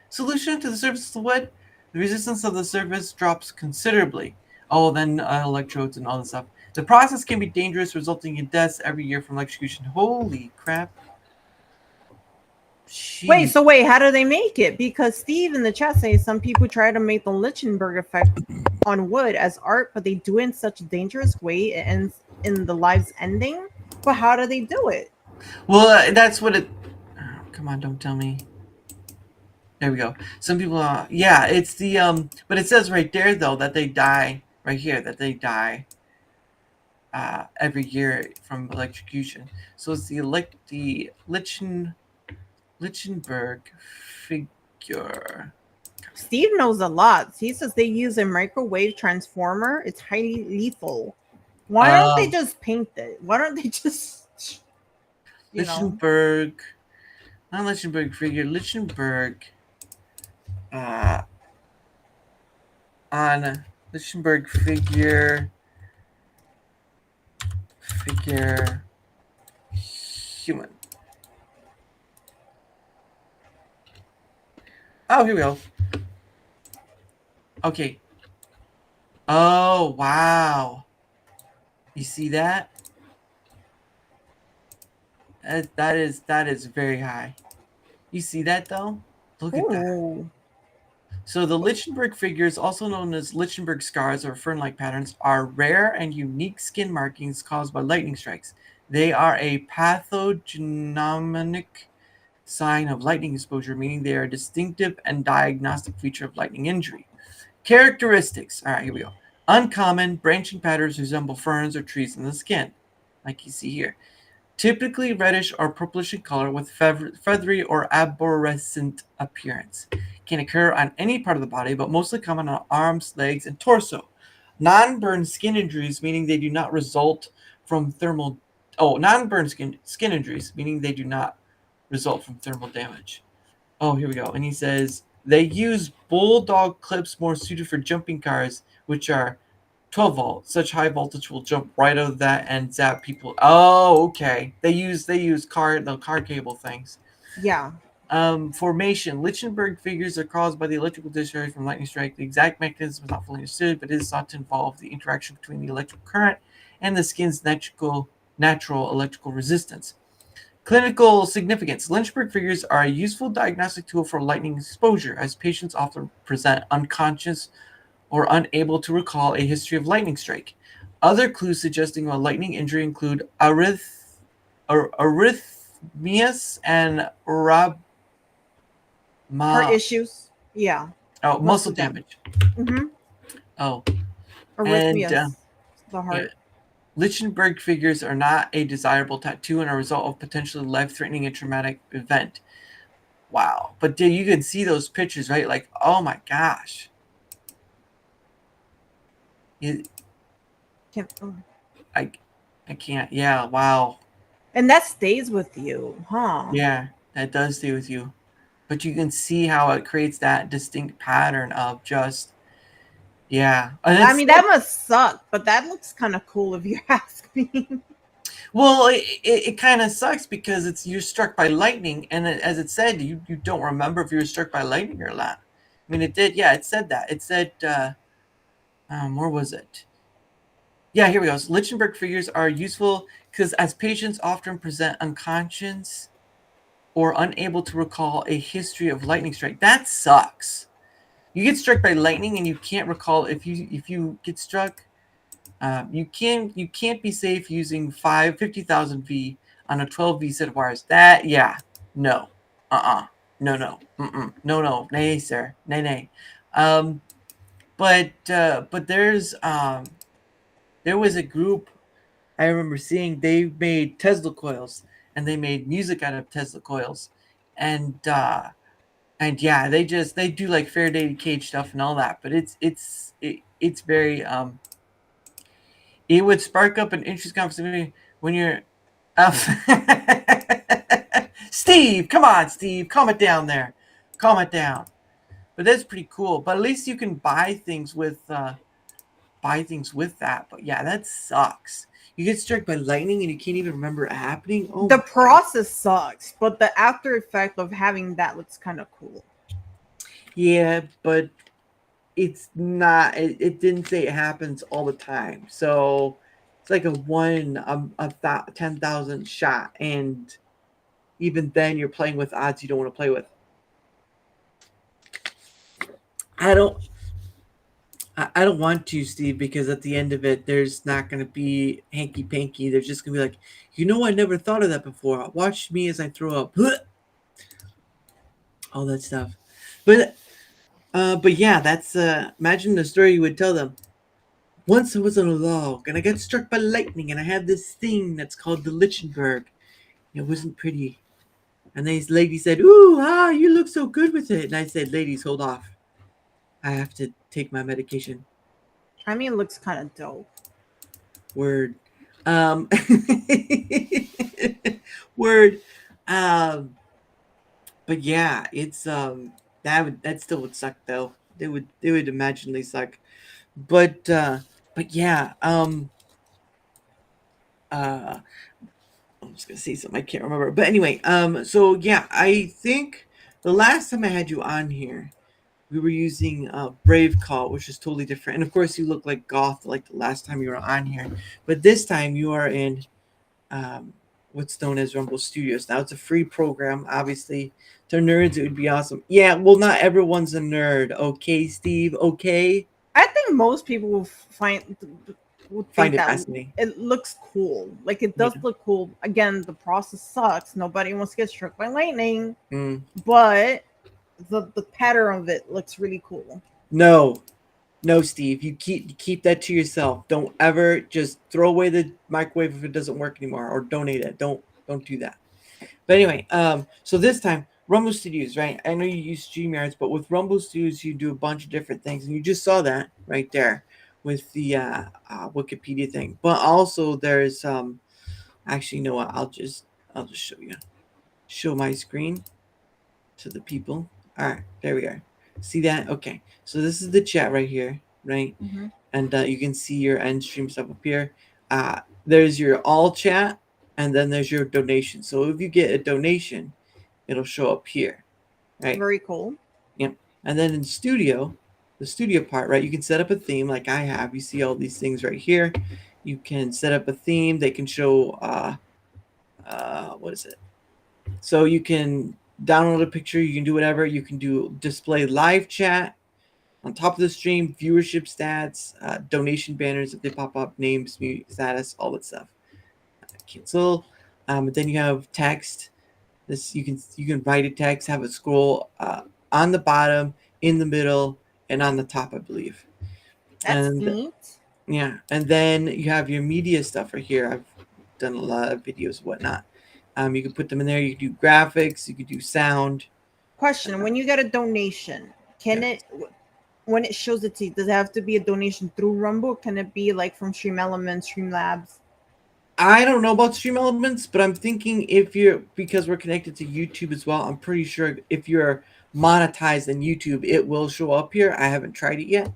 solution to the surface of the wood. The resistance of the surface drops considerably. Oh, then electrodes and all this stuff. The process can be dangerous, resulting in deaths every year from electrocution. Holy crap. Jeez. Wait, how do they make it? Because Steve in the chat says some people try to make the Lichtenberg effect on wood as art, but they do it in such a dangerous way it ends in the lives ending. But how do they do it? Well, that's what it... Oh, come on, don't tell me. There we go. Some people... yeah, it's the... But it says right there, though, that they die... Right here, that they die... every year from electrocution. So it's the Lichtenberg figure. Steve knows a lot. He says they use a microwave transformer. It's highly lethal. Why don't they just paint it? Why don't they just Lichtenberg? Not Lichtenberg figure. Lichtenberg. on Lichtenberg figure human. Oh, here we go. Okay. Oh, wow. You see that? That is very high. You see that though? Look at that. Ooh. So the Lichtenberg figures, also known as Lichtenberg scars or fern-like patterns, are rare and unique skin markings caused by lightning strikes. They are a pathognomonic sign of lightning exposure, meaning they are a distinctive and diagnostic feature of lightning injury. Characteristics. All right, here we go. Uncommon, branching patterns resemble ferns or trees in the skin, like you see here. Typically reddish or purplish in color with feathery or arborescent appearance. Can occur on any part of the body, but mostly common on arms, legs, and torso. Non-burn skin injuries, meaning they do not result from thermal. Oh, non-burn skin injuries, meaning they do not result from thermal damage. Oh, here we go. And he says they use bulldog clips more suited for jumping cars, which are 12 volt. Such high voltage will jump right out of that and zap people. Oh, okay. They use the car cable things. Yeah. Formation. Lichtenberg figures are caused by the electrical discharge from lightning strike. The exact mechanism is not fully understood, but it is thought to involve the interaction between the electrical current and the skin's natural electrical resistance. Clinical significance. Lynchburg figures are a useful diagnostic tool for lightning exposure, as patients often present unconscious or unable to recall a history of lightning strike. Other clues suggesting a lightning injury include arrhythmias and Heart issues. Yeah. muscle damage. Mm-hmm. Oh, Arrhythmias. and the heart. yeah. Lichtenberg figures are not a desirable tattoo and a result of potentially life-threatening and traumatic event. Wow. But dude, you can see those pictures, right? Like, oh my gosh. I can't. Yeah, wow. And that stays with you, huh? Yeah, that does stay with you. But you can see how it creates that distinct pattern of just, yeah. I mean, that must suck, but that looks kind of cool if you ask me. Well, it kind of sucks because you're struck by lightning, and as it said, you don't remember if you were struck by lightning or not. I mean, it did. Yeah, it said that. It said, where was it? Yeah, here we go. So Lichtenberg figures are useful because as patients often present unconscious or unable to recall a history of lightning strike. That sucks. You get struck by lightning and you can't recall if you get struck. You can't be safe using 50,000 V on a 12 V set of wires. That no, no, no, nay sir, nay. But there was a group I remember seeing. They made Tesla coils and they made music out of Tesla coils, and yeah, they do like Faraday cage stuff and all that. But it's very it would spark up an interesting conversation when you're Steve, come on, Steve, calm it down there. Calm it down. But that's pretty cool. But at least you can buy things with that. But yeah, that sucks. You get struck by lightning and you can't even remember it happening. Oh, the process sucks, but the after effect of having that looks kind of cool. Yeah, but it's not. It didn't say it happens all the time. So it's like a 10,000 shot, and even then, you're playing with odds you don't want to play with. I don't want to, Steve, because at the end of it, there's not going to be hanky-panky. There's just going to be like, I never thought of that before. Watch me as I throw up. All that stuff. But yeah, that's, imagine the story you would tell them. Once I was on a log, and I got struck by lightning, and I had this thing that's called the Lichtenberg. It wasn't pretty. And this lady said, "Ooh, you look so good with it." And I said, "Ladies, hold off. I have to take my medication." I mean, it looks kind of dope. Word. Word. But yeah, it's that still would suck though. they would imaginally suck. But yeah, uh I was gonna say something I can't remember. But anyway, so yeah, I think the last time I had you on here, we were using Brave Call, which is totally different. And of course, you look like goth like the last time you were on here. But this time you are in um, what's known as Rumble Studios. Now it's a free program. Obviously, to nerds, it would be awesome. Yeah, well, not everyone's a nerd. Okay, Steve. Okay, I think most people will would find think it that fascinating. it looks cool. Like it Yeah. does look cool. Again, the process sucks. Nobody wants to get struck by lightning, Mm. but the pattern of it looks really cool. No, no, Steve. You keep that to yourself. Don't ever just throw away the microwave if it doesn't work anymore, or donate it. Don't do that. But anyway, so this time Rumble Studios, right? I know you use StreamYards, but with Rumble Studios, you do a bunch of different things, and you just saw that right there with the Wikipedia thing. But also, there's actually, you know what? I'll just show my screen to the people. All right, there we are. See that? Okay. So this is the chat right here, right? Mm-hmm. And you can see your end stream stuff up here. There's your all chat, and then there's your donation. So if you get a donation, it'll show up here, right? Very cool. Yep. And then in studio, the studio part, right? You can set up a theme like I have. You see all these things right here. You can set up a theme. They can show what is it? So you can download a picture. You can do whatever. You can do display live chat on top of the stream, viewership stats, donation banners if they pop up, names, status, all that stuff. Cancel. Then you have text. This you can write a text, have it scroll on the bottom, in the middle, and on the top, I believe. That's And neat. yeah, and then you have your media stuff right here. I've done a lot of videos, whatnot. You can put them in there. You can do graphics. You can do sound. Question: when you get a donation, can Yeah. it when it shows it to you, does it have to be a donation through Rumble? Can it be like from Stream Elements, Streamlabs? I don't know about Stream Elements, but I'm thinking if you're because we're connected to YouTube as well. I'm pretty sure if you're monetized in YouTube, it will show up here. I haven't tried it yet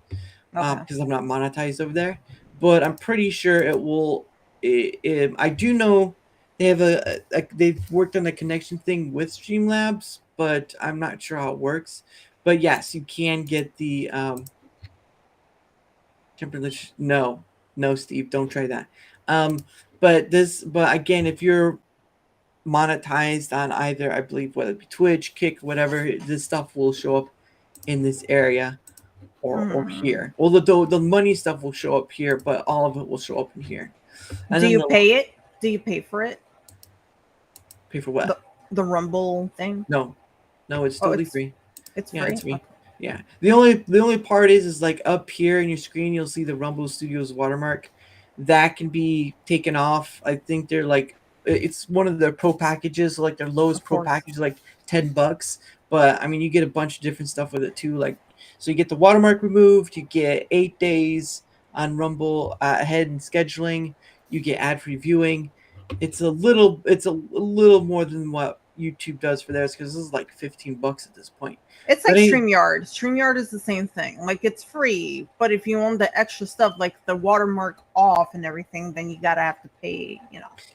Okay. because I'm not monetized over there, but I'm pretty sure it will. I do know they have they've worked on a connection thing with Streamlabs, but I'm not sure how it works. But yes, you can get the temperature. No, no, Steve, don't try that. Um, but again, if you're monetized on either, I believe, whether it be Twitch, Kick, whatever, this stuff will show up in this area or here. Well, the money stuff will show up here, but all of it will show up in here. And Do then you pay it? Do you pay for it? pay for what? The Rumble thing? No, it's Oh, totally free. it's Yeah, free. it's free. Okay. Yeah. The only part is like up here in your screen, you'll see the Rumble Studios watermark. That can be taken off. I think they're like it's one of their pro packages, so like their lowest Of pro course. package, like $10. But I mean, you get a bunch of different stuff with it too. Like, so you get the watermark removed. You get 8 days on Rumble ahead in scheduling. You get ad free viewing. It's a little more than what YouTube does for theirs because this is like $15 at this point. It's like But any, StreamYard. StreamYard is the same thing. Like it's free, but if you want the extra stuff like the watermark off and everything, then you gotta have to pay,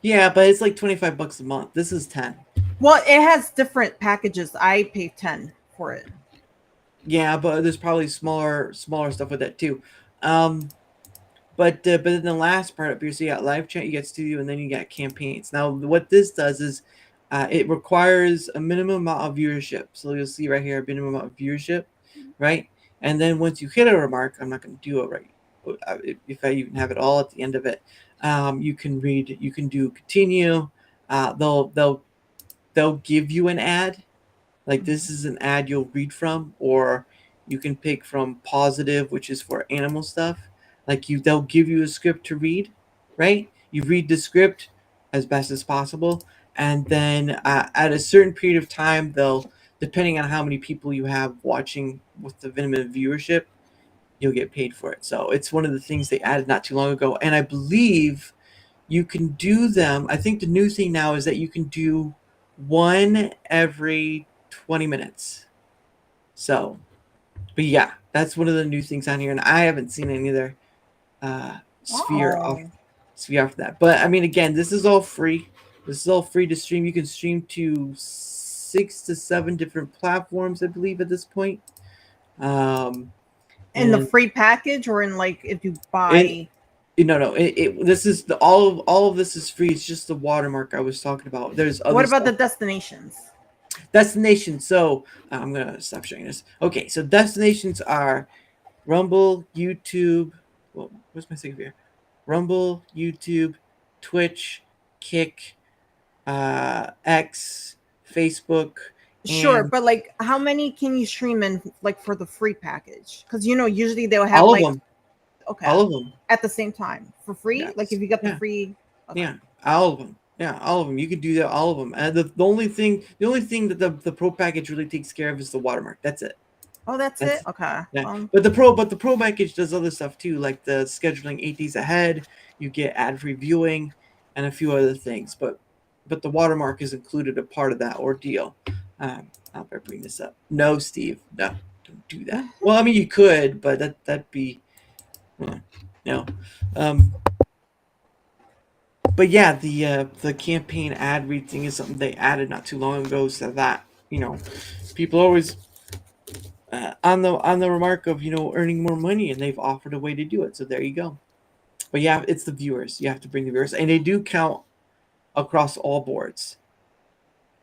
yeah, but it's like $25 a month. This is 10. Well, it has different packages. I pay 10 for it. Yeah, but there's probably smaller stuff with that too. But then the last part up here, so you got live chat, you got studio, and then you got campaigns. Now, what this does is it requires a minimum amount of viewership. So you'll see right here, a minimum amount of viewership, right? And then once you hit a remark, I'm not going to do it right. If I even have it all at the end of it, you can do continue. They'll give you an ad. Like this is an ad you'll read from, or you can pick from positive, which is for animal stuff. Like they'll give you a script to read, right? You read the script as best as possible, and then at a certain period of time, they'll, depending on how many people you have watching with the minimum viewership, you'll get paid for it. So it's one of the things they added not too long ago, and I believe you can do them. I think the new thing now is that you can do one every 20 minutes. So but yeah, that's one of the new things on here, and I haven't seen any other sphere Oh. off that. But I mean, again, this is all free. This is all free to stream. You can stream to 6 to 7 different platforms, I believe, at this point. In the And free package, or in like if you it, buy? no, this is all of this is free. It's just the watermark I was talking about. There's other What about stuff. the destinations? Destinations. So I'm gonna stop sharing this. Okay, so destinations are Rumble, YouTube. Well, what's my second here? Rumble, YouTube, Twitch, Kick, X, Facebook, Sure, and but like, how many can you stream in, like, for the free package? Because usually they'll have all of like, them. okay, All of them. at the same time for free. Like, Yes. if you got the Yeah. free, okay. Yeah. All of them. Yeah, all of them. You can do that. All of them. And the only thing that the pro package really takes care of is the watermark. That's it. Oh, that's it. Okay. Yeah. But the pro package does other stuff too, like the scheduling 8 days ahead. You get ad-free viewing, and a few other things. But the watermark is included a part of that ordeal. I'll better bring this up. No, Steve. No, don't do that. Well, I mean, you could, but that'd be no. But yeah, the campaign ad read thing is something they added not too long ago, so that people always on the remark of earning more money, and they've offered a way to do it. So there you go. But yeah, it's the viewers. You have to bring the viewers, and they do count across all boards.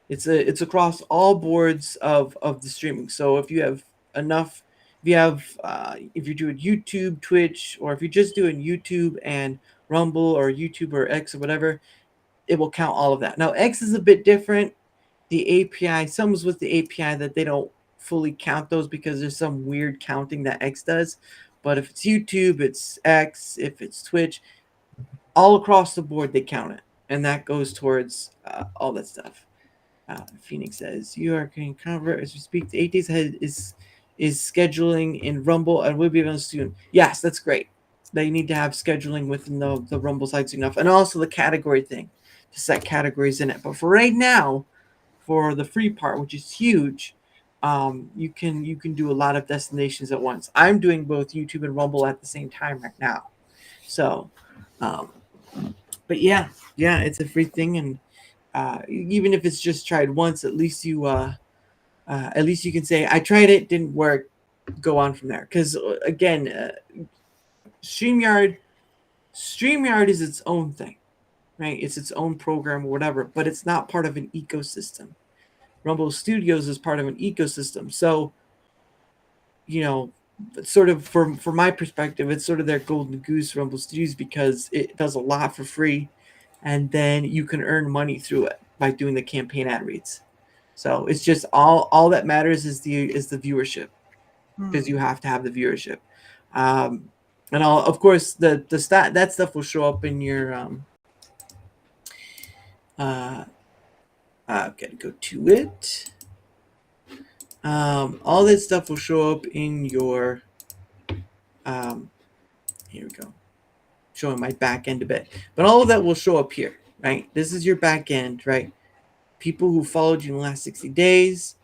It's across all boards of the streaming. So if you have enough, if you're doing YouTube, Twitch, or if you're just doing YouTube and Rumble or YouTube or X or whatever, it will count all of that. Now X is a bit different. The API, some's with the API that they don't fully count those because there's some weird counting that X does. But if it's YouTube, it's X. If it's Twitch, all across the board they count it, and that goes towards all that stuff. Phoenix says you are getting convert as we speak. The 8 days ahead is scheduling in Rumble, and we'll be able to soon. Yes, that's great. They need to have scheduling within the Rumble site soon enough, and also the category thing to set categories in it. But for right now, for the free part, which is huge, you can do a lot of destinations at once. I'm doing both YouTube and Rumble at the same time right now. So, but yeah, it's a free thing, and even if it's just tried once, at least you can say I tried it, didn't work, go on from there. Because again, StreamYard is its own thing, right? It's its own program or whatever, but it's not part of an ecosystem. Rumble Studios is part of an ecosystem, so sort of from my perspective, it's sort of their golden goose, Rumble Studios, because it does a lot for free, and then you can earn money through it by doing the campaign ad reads. So it's just all that matters is the viewership, because you have to have the viewership. And all, of course, the stat, that stuff will show up in your I've got to go to it. All that stuff will show up in your here we go, showing my back end a bit, but all of that will show up here, right? This is your back end, right? People who followed you in the last 60 days,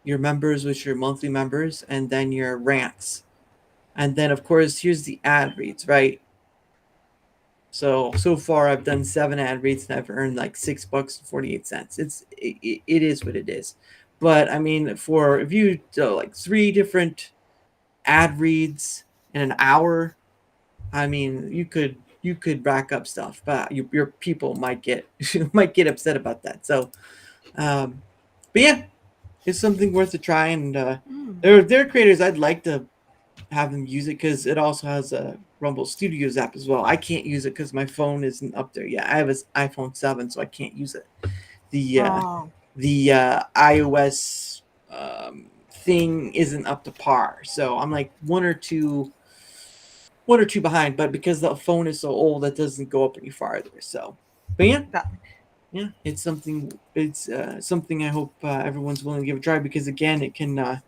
your members, which are monthly members, and then your rants. And then, of course, here's the ad reads, right? So far I've done 7 ad reads and I've earned like $6.48. It is what it is. But I mean, if you do like 3 different ad reads in an hour, I mean, you could rack up stuff, but your people might get upset about that. So, but yeah, it's something worth a try. And there are creators I'd like to have them use it, because it also has a Rumble Studios app as well. I can't use it because my phone isn't up there yet. I have an iPhone 7, so I can't use it. The iOS thing isn't up to par, so I'm like one or two behind. But because the phone is so old, that doesn't go up any farther. So, but yeah, it's something. It's something I hope everyone's willing to give a try, because again, it can.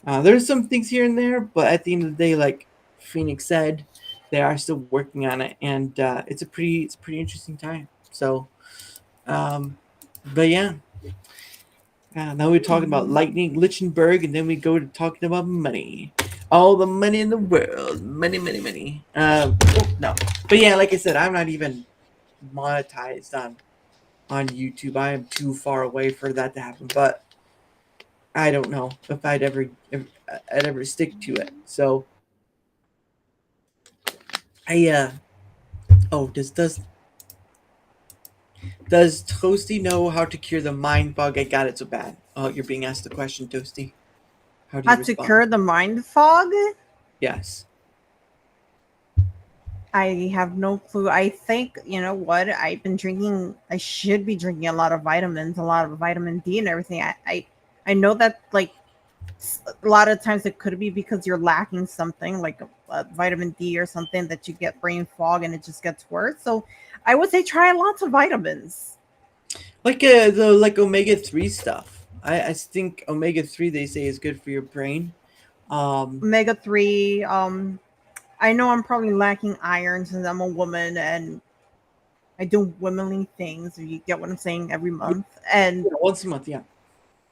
There's some things here and there, but at the end of the day, like Phoenix said, they are still working on it, and it's a pretty interesting time. So, but yeah, Now we're talking about lightning, Lichtenberg, and then we go to talking about money. All the money in the world. Money, money, money. No. But yeah, like I said, I'm not even monetized on YouTube. I am too far away for that to happen. But I don't know if I'd ever stick to it. So I oh, does Toasty know how to cure the mind fog? I got it so bad. Oh, you're being asked the question, Toasty. How do you How to respond? cure the mind fog? Yes. I have no clue. I think, you know what? I should be drinking a lot of vitamins, a lot of vitamin D and everything. I know that, like, a lot of times it could be because you're lacking something like a vitamin D or something that you get brain fog and it just gets worse. So I would say try lots of vitamins. Like the like omega-3 stuff. I think omega-3 they say is good for your brain. Um, Omega 3. I know I'm probably lacking iron since I'm a woman and I do womanly things, if you get what I'm saying, every month. And yeah, once a month, yeah.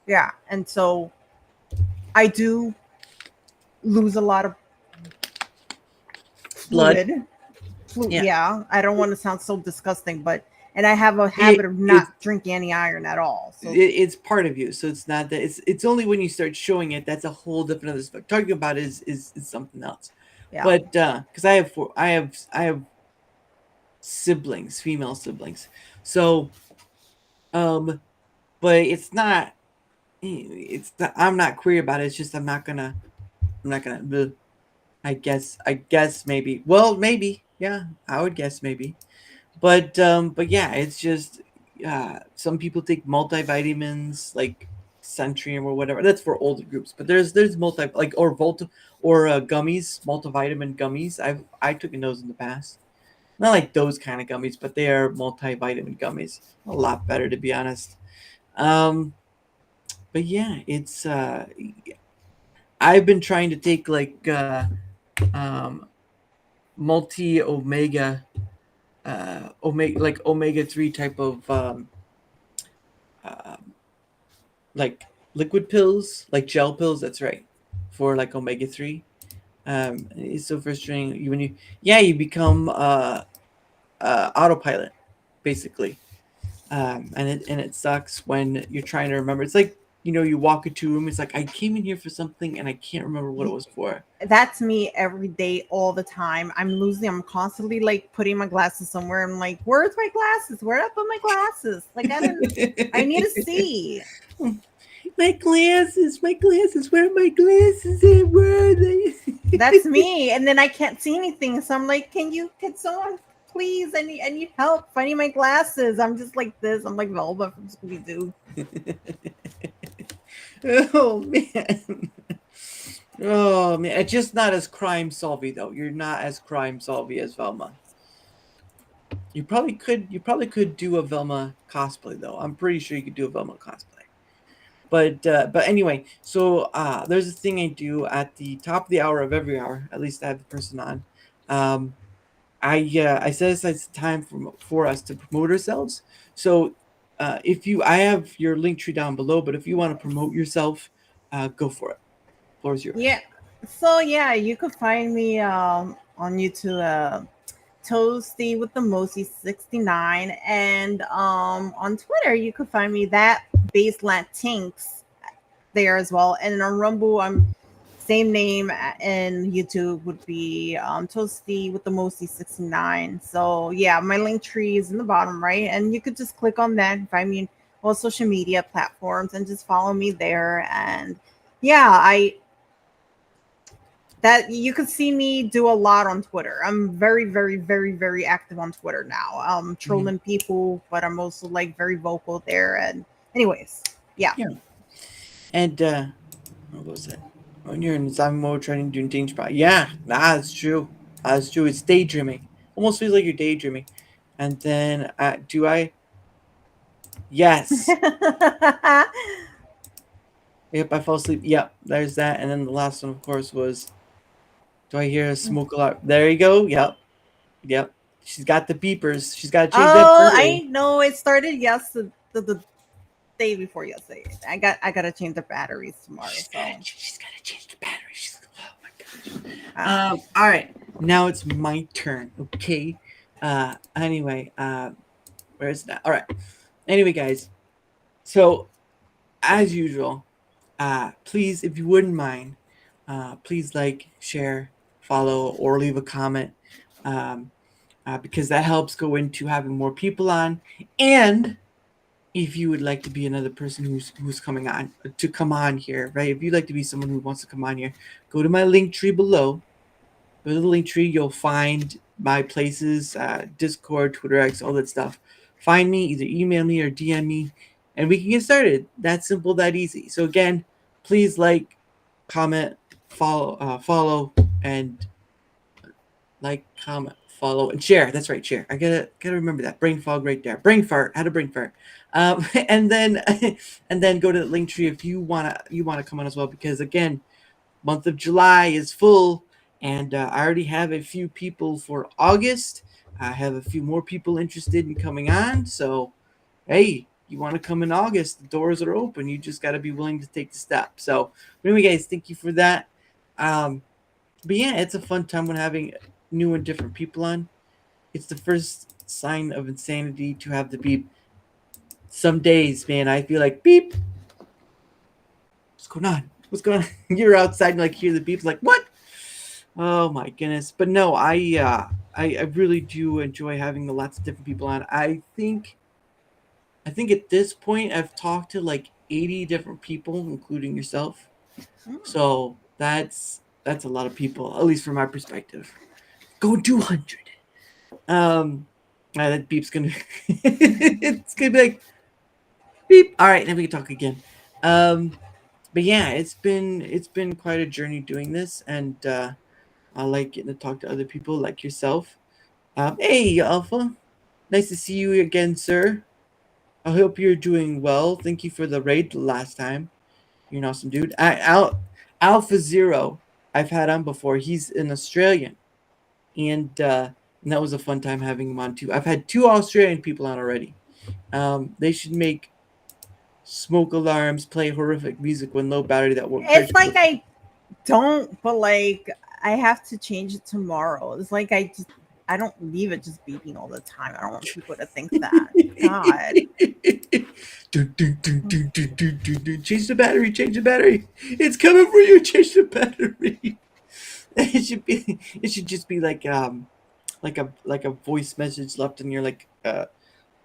yeah, and so I do lose a lot of Blood. fluid. Yeah. Yeah, I don't want to sound so disgusting, but and I have a It, habit of it's not drinking any iron at all. So it's part of you, so it's not that it's only when you start showing it that's a whole different other stuff. Talking about is something else. yeah, But because I have siblings, female siblings, so um, but I'm not queer about it. It's just I'm not gonna. Bleh. I guess maybe. Well, maybe. Yeah, I would guess maybe. But yeah, it's just some people take multivitamins like Centrium or whatever. That's for older groups. But there's multi like or Volta or gummies, multivitamin gummies. I took those in the past. Not like those kind of gummies, but they are multivitamin gummies. A lot better to be honest. Um, but yeah, it's I've been trying to take like um multi omega 3 type of uh, like liquid pills, like gel pills. That's right, for like omega 3. It's so frustrating. You become autopilot, basically, and it sucks when you're trying to remember. It's like you walk into a room. It's like I came in here for something and I can't remember what it was for. that's me every day, all the time. I'm constantly like putting my glasses somewhere. I'm like, where's my glasses? Where did I put my glasses? Like I need to see. My glasses. Where are my glasses at? Where are they? That's me. And then I can't see anything. So I'm like, can someone please? I need help finding my glasses. I'm just like this. I'm like Velma from Scooby Doo. Oh man. Oh man. It's just not as crime solvy though. You're not as crime solvy as Velma. You probably could do a Velma cosplay though. I'm pretty sure you could do a Velma cosplay. But anyway, so there's a thing I do at the top of the hour of every hour. At least I have the person on. Um, I set aside some time for us to promote ourselves. So I have your link tree down below, but if you want to promote yourself, go for it. Floor is Yeah. yours. So yeah, you could find me on YouTube, Toasty with the Mosty 69, and on Twitter you could find me that Baselant Tinks there as well, and on Rumble I'm same name, and YouTube would be Toasty with the Mosty 69. So yeah, my link tree is in the bottom right, and you could just click on that and find me in all social media platforms and just follow me there. And yeah, I that you could see me do a lot on Twitter. I'm very, very, very, very active on Twitter now. Mhm. Trolling people, but I'm also like very vocal there. And anyways, yeah. Yeah. And what was it? When you're in zombie mode, trying to do danger spot. Yeah, that's true. That's true. It's daydreaming. Almost feels like you're daydreaming. And then do I? Yes. Yep, I fall asleep. Yep, there's that. And then the last one, of course, was do I hear a smoke alarm? There you go. Yep. Yep. She's got the beepers. She's got to change that Oh, early. I know it started yesterday. day before yesterday. I gotta change the batteries tomorrow. She's So gotta change the battery. Oh my gosh. uh, All right. Now it's my turn. Okay. Anyway. Where is that? All right. Anyway, guys. So as usual, please, if you wouldn't mind, please like, share, follow, or leave a comment, um, because that helps go into having more people on. And if you would like to be another person who's coming on to come on here, right? If you'd like to be someone who wants to come on here, go to my link tree below. Go to the link tree. You'll find my places, Discord, Twitter X, all that stuff. Find me, either email me or DM me, and we can get started. That simple, that easy. So again, please like, comment, follow, and like, comment, follow, and share. That's right, share. I gotta remember that. Brain fog right there. Brain fart. Had a brain fart. And then and then go to the link tree if you wanna come on as well, because again, month of July is full, and I already have a few people for August. I have a few more people interested in coming on. So, hey, you want to come in August? The doors are open. You just got to be willing to take the step. So, anyway, guys, thank you for that. But yeah, it's a fun time when having new and different people on. It's the first sign of insanity to have the beep. Some days, man, I feel like beep. What's going on? What's going on? You're outside and like hear the beeps, like what? Oh my goodness! But no, I really do enjoy having lots of different people on. I think at this point I've talked to like 80 different people, including yourself. So that's a lot of people, at least from my perspective. Go 200. That beep's gonna it's gonna be like beep. All right, then we can talk again. But yeah, it's been quite a journey doing this, and I like getting to talk to other people like yourself. Hey, Alpha. Nice to see you again, sir. I hope you're doing well. Thank you for the raid last time. You're an awesome dude. Alpha Zero, I've had on before. He's an Australian, and that was a fun time having him on too. I've had two Australian people on already. They should make smoke alarms play horrific music when low battery that will it's like I don't, but like I have to change it tomorrow. It's like I don't leave it just beeping all the time. I don't want people to think that. God. Change the battery, change the battery. It's coming for you, change the battery. It should just be like a voice message left in your like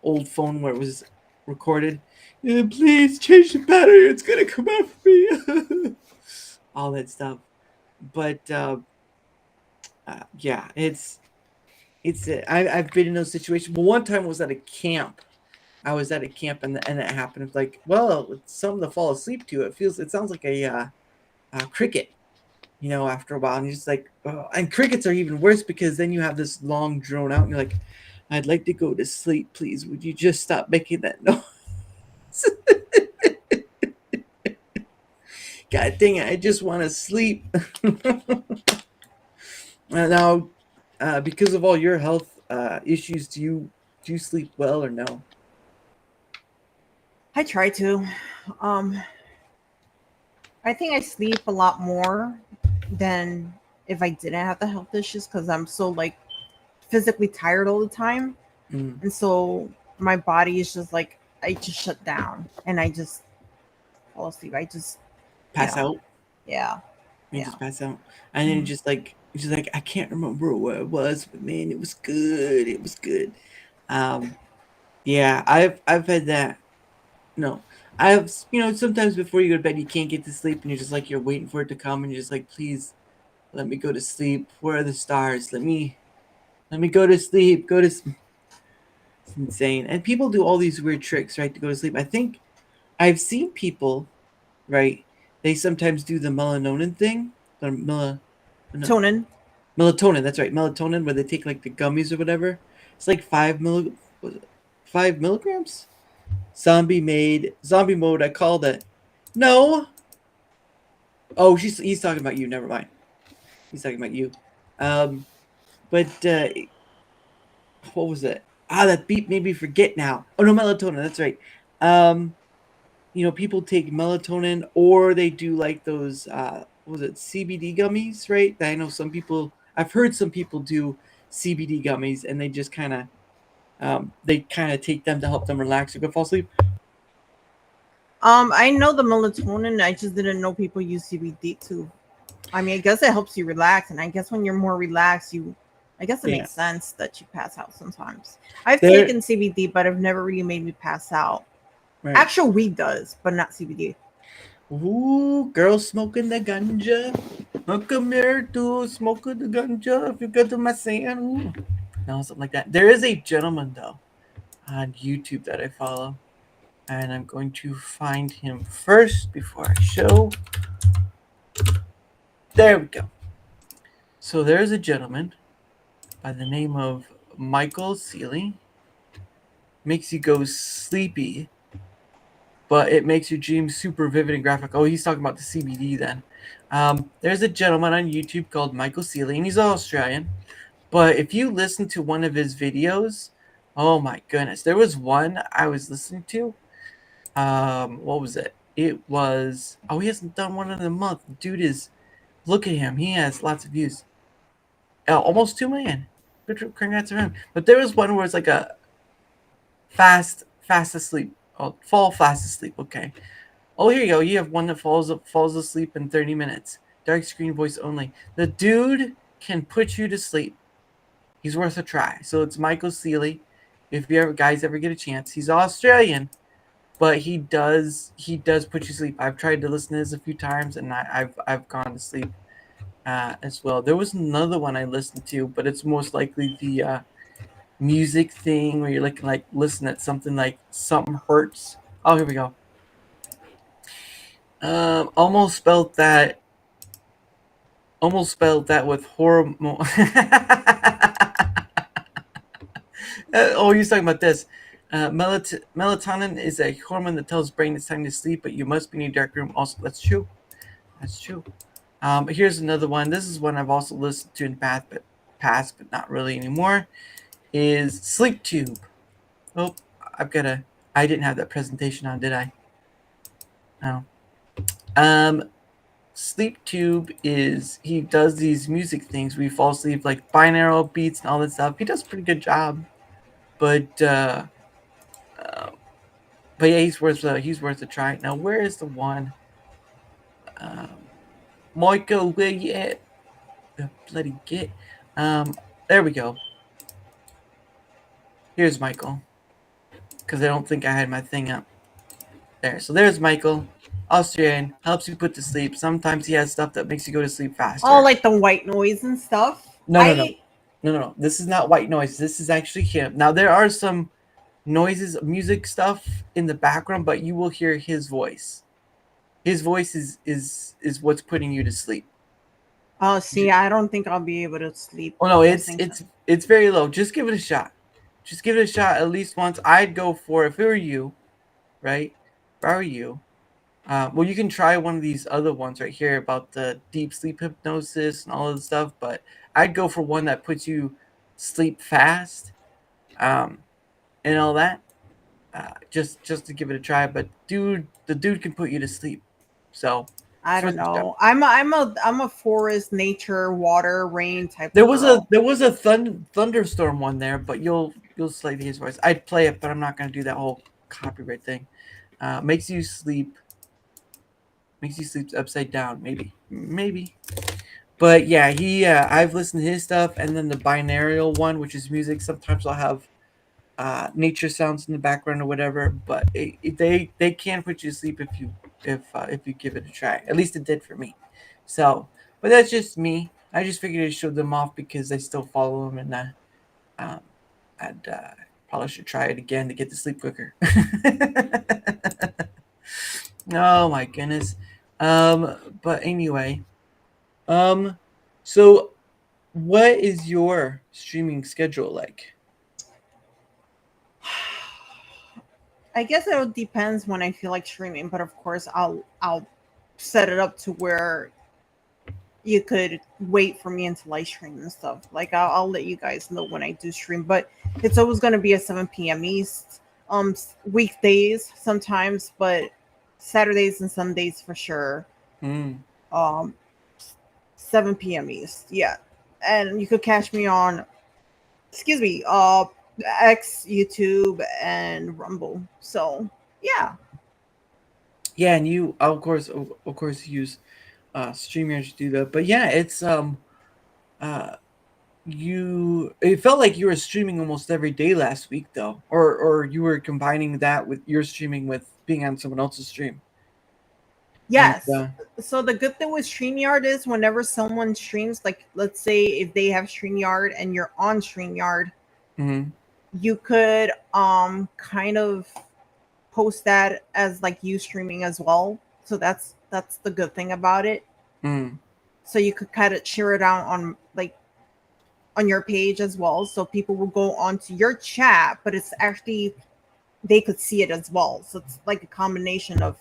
old phone where it was recorded. Yeah, please change the battery, it's gonna come out for me. All that stuff. But yeah, I've been in those situations. But one time I was at a camp. I was at a camp and it happened. It's like, well, it's something to fall asleep to. It sounds like a cricket, after a while, and you're just like, oh. And crickets are even worse because then you have this long drone out, and you're like, I'd like to go to sleep, please. Would you just stop making that noise? God dang it, I just want to sleep. Now, because of all your health issues, do you sleep well or no? I try to. I think I sleep a lot more than if I didn't have the health issues because I'm so like physically tired all the time. And so my body is just like I just shut down and I just fall asleep. I just Pass out? Yeah. You just pass out. And then just like I can't remember where it was, but man, it was good. It was good. Yeah, I've had that. No. I've sometimes before you go to bed you can't get to sleep and you're just like you're waiting for it to come and you're just like, please let me go to sleep. Where are the stars? Let me go to sleep. Go to sleep. It's insane. And people do all these weird tricks, right, to go to sleep. I think I've seen people, right, they sometimes do the melatonin thing. Tonin. Melatonin, that's right. Melatonin, where they take like the gummies or whatever. It's like 5 milligrams? Zombie mode, I called it. No. Oh, he's talking about you. Never mind. He's talking about you. But what was it? That beep made me forget now. Oh no, melatonin. That's right. people take melatonin, or they do like those what was it, CBD gummies, right? I know some people. I've heard some people do CBD gummies, and they just kind of take them to help them relax or go fall asleep. I know the melatonin. I just didn't know people use CBD too. I mean, I guess it helps you relax, and I guess when you're more relaxed, I guess it Yeah, makes sense that you pass out sometimes. I've there. taken CBD, but it never really made me pass out. Right. Actual weed does, but not CBD. Ooh, girl smoking the ganja. Oh, come here to smoke the ganja. If you go to my sand, ooh. No, something like that. There is a gentleman though on YouTube that I follow, and I'm going to find him first before I show. There we go. So there's a gentleman by the name of Michael Seeley. Makes you go sleepy, but it makes your dreams super vivid and graphic. Oh, he's talking about the CBD then. There's a gentleman on YouTube called Michael Seeley, and he's Australian. But if you listen to one of his videos, oh my goodness, there was one I was listening to. What was it? It was, oh, he hasn't done one in a month. Dude is, look at him. He has lots of views. Almost 2 million. Good, congrats to him. But there was one where it's like a fast asleep. Oh, fall fast asleep. Okay. Oh, here you go. You have one that falls asleep in 30 minutes. Dark screen voice only. The dude can put you to sleep. He's worth a try. So it's Michael Seeley. If you ever guys ever get a chance, he's Australian, but he does put you to sleep. I've tried to listen to this a few times, and I've gone to sleep as well. There was another one I listened to, but it's most likely the music thing where you're like listen at something like something hurts. Oh, here we go. Almost spelled that. Almost spelled that with hormone. Oh, you're talking about this. Melatonin is a hormone that tells brain it's time to sleep, but you must be in a dark room. Also, that's true. That's true. Here's another one. This is one I've also listened to in past, but not really anymore. Is Sleep Tube. Oh, I didn't have that presentation on, did I? No. Sleep Tube he does these music things where you fall asleep, like binaural beats and all that stuff. He does a pretty good job. But yeah, he's worth a try. Now, where is the one? Michael, where you at? Bloody get. There we go. Here's Michael. Because I don't think I had my thing up. There. So there's Michael. Austrian, helps you put to sleep. Sometimes he has stuff that makes you go to sleep faster. Oh, like the white noise and stuff. No. This is not white noise. This is actually him. Now there are some noises, music stuff in the background, but you will hear his voice. His voice is what's putting you to sleep. Oh, see, I don't think I'll be able to sleep. Oh no, it's very low. Just give it a shot. Just give it a shot at least once. I'd go for, if it were you, right? If I were you, well, you can try one of these other ones right here about the deep sleep hypnosis and all of the stuff, but I'd go for one that puts you sleep fast, and all that, just to give it a try. But the dude can put you to sleep. So I don't know. I'm a forest, nature, water, rain type. There was a thunderstorm one there, but you'll slightly his voice. I'd play it, but I'm not gonna do that whole copyright thing. Makes you sleep upside down, maybe. But yeah, I've listened to his stuff, and then the binaural one, which is music. Sometimes I'll have nature sounds in the background or whatever, but they can put you to sleep if you give it a try. At least it did for me. So, but that's just me. I just figured I'd show them off because I still follow them, and I'd probably should try it again to get to sleep quicker. Oh my goodness. But anyway, so what is your streaming schedule like? I guess it depends when I feel like streaming, but of course I'll set it up to where you could wait for me until I stream and stuff. Like I'll let you guys know when I do stream, but it's always going to be at 7 p.m. East, weekdays sometimes, but Saturdays and Sundays for sure. Mm. Um, 7 p.m. East. Yeah, and you could catch me on, excuse me, X, YouTube, and Rumble. So yeah, Yeah, and you of course use StreamYard to do that. But yeah, it's uh you it felt like you were streaming almost every day last week though, or you were combining that with your streaming with being on someone else's stream. And yes. So the good thing with StreamYard is whenever someone streams, like let's say if they have StreamYard and you're on StreamYard, mhm, you could kind of post that as like you streaming as well. So that's the good thing about it. mm, So you could kind of share it out on like on your page as well. So people will go onto your chat, but it's actually they could see it as well. So it's like a combination of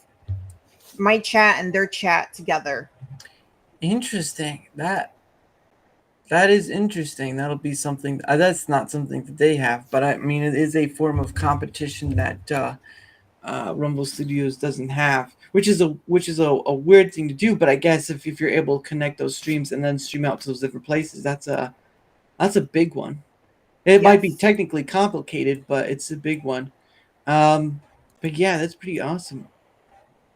my chat and their chat together. interesting. That is interesting. That'll be something. That's not something that they have, but I mean, it is a form of competition that Rumble Studios doesn't have, which is a weird thing to do. But I guess if you're able to connect those streams and then stream out to those different places, that's a big one. It might be Yes. technically complicated, but it's a big one. Um, but yeah, that's pretty awesome.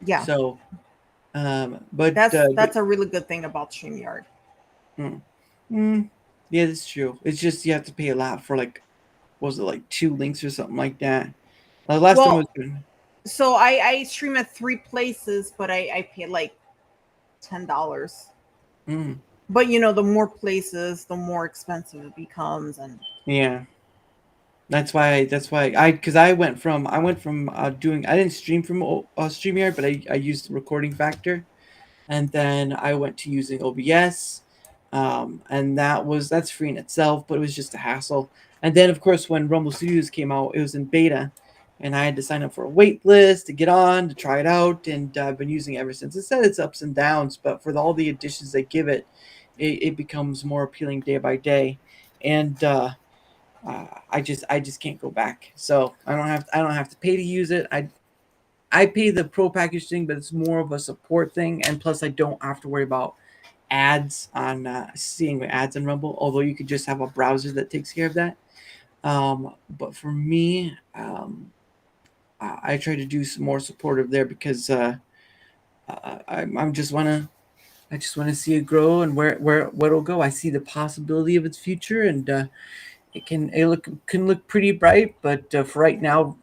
Yeah. So, but That's a really good thing about StreamYard. mm, mm, yeah, that's true. It's just you have to pay a lot for like, what was it like 2 links or something like that? Last time was Well, so I stream at 3 places, but I pay like $10. mm, But the more places, the more expensive it becomes, and yeah. That's why because I went from doing I didn't stream from StreamYard, but I used the recording factor, and then I went to using OBS, and that's free in itself, but it was just a hassle. And then of course when Rumble Studios came out, it was in beta, and I had to sign up for a wait list to get on to try it out, and I've been using it ever since. It said it's ups and downs, but for all the additions they give it, it becomes more appealing day by day, and I just can't go back. So I don't have to pay to use it. I pay the pro package thing, but it's more of a support thing, and plus I don't have to worry about ads on seeing ads in Rumble. Although you could just have a browser that takes care of that. But for me, I try to do some more supportive there because I'm just wanna I just want to see it grow and where it'll go. I see the possibility of its future, and it can look pretty bright, but for right now,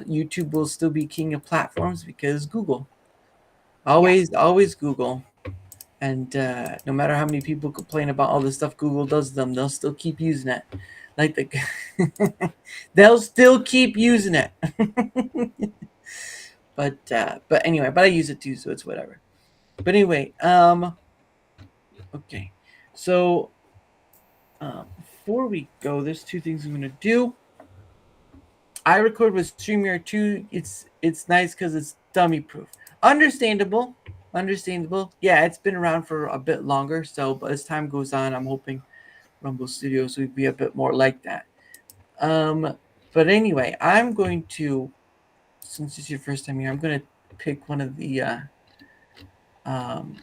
YouTube will still be king of platforms because Google, yeah. always Google, and no matter how many people complain about all the stuff Google does to them, they'll still keep using it. Like they'll still keep using it. But anyway, but I use it too, so it's whatever. But anyway, okay, so before we go, there's 2 things I'm gonna do. I record with StreamYard too. It's nice because it's dummy proof. Understandable, understandable. Yeah, it's been around for a bit longer. So, but as time goes on, I'm hoping Rumble Studios would be a bit more like that. Um, but anyway, I'm going to, since it's your first time here, I'm going to pick one of the um,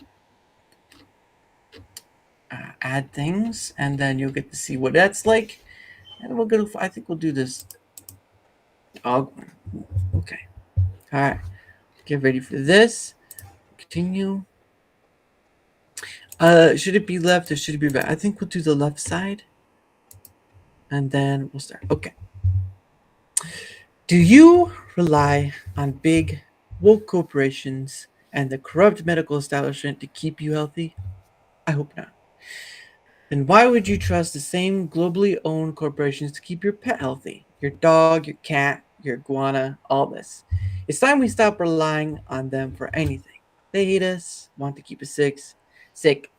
ad things, and then you'll get to see what that's like. And we'll go. I think we'll do this dog one. Okay. All right. Get ready for this. Continue. Should it be left or should it be right? I think we'll do the left side, and then we'll start. Okay. Do you rely on big woke corporations and the corrupt medical establishment to keep you healthy? I hope not. Then why would you trust the same globally owned corporations to keep your pet healthy? Your dog, your cat, your iguana, all this. It's time we stop relying on them for anything. They hate us, want to keep us sick,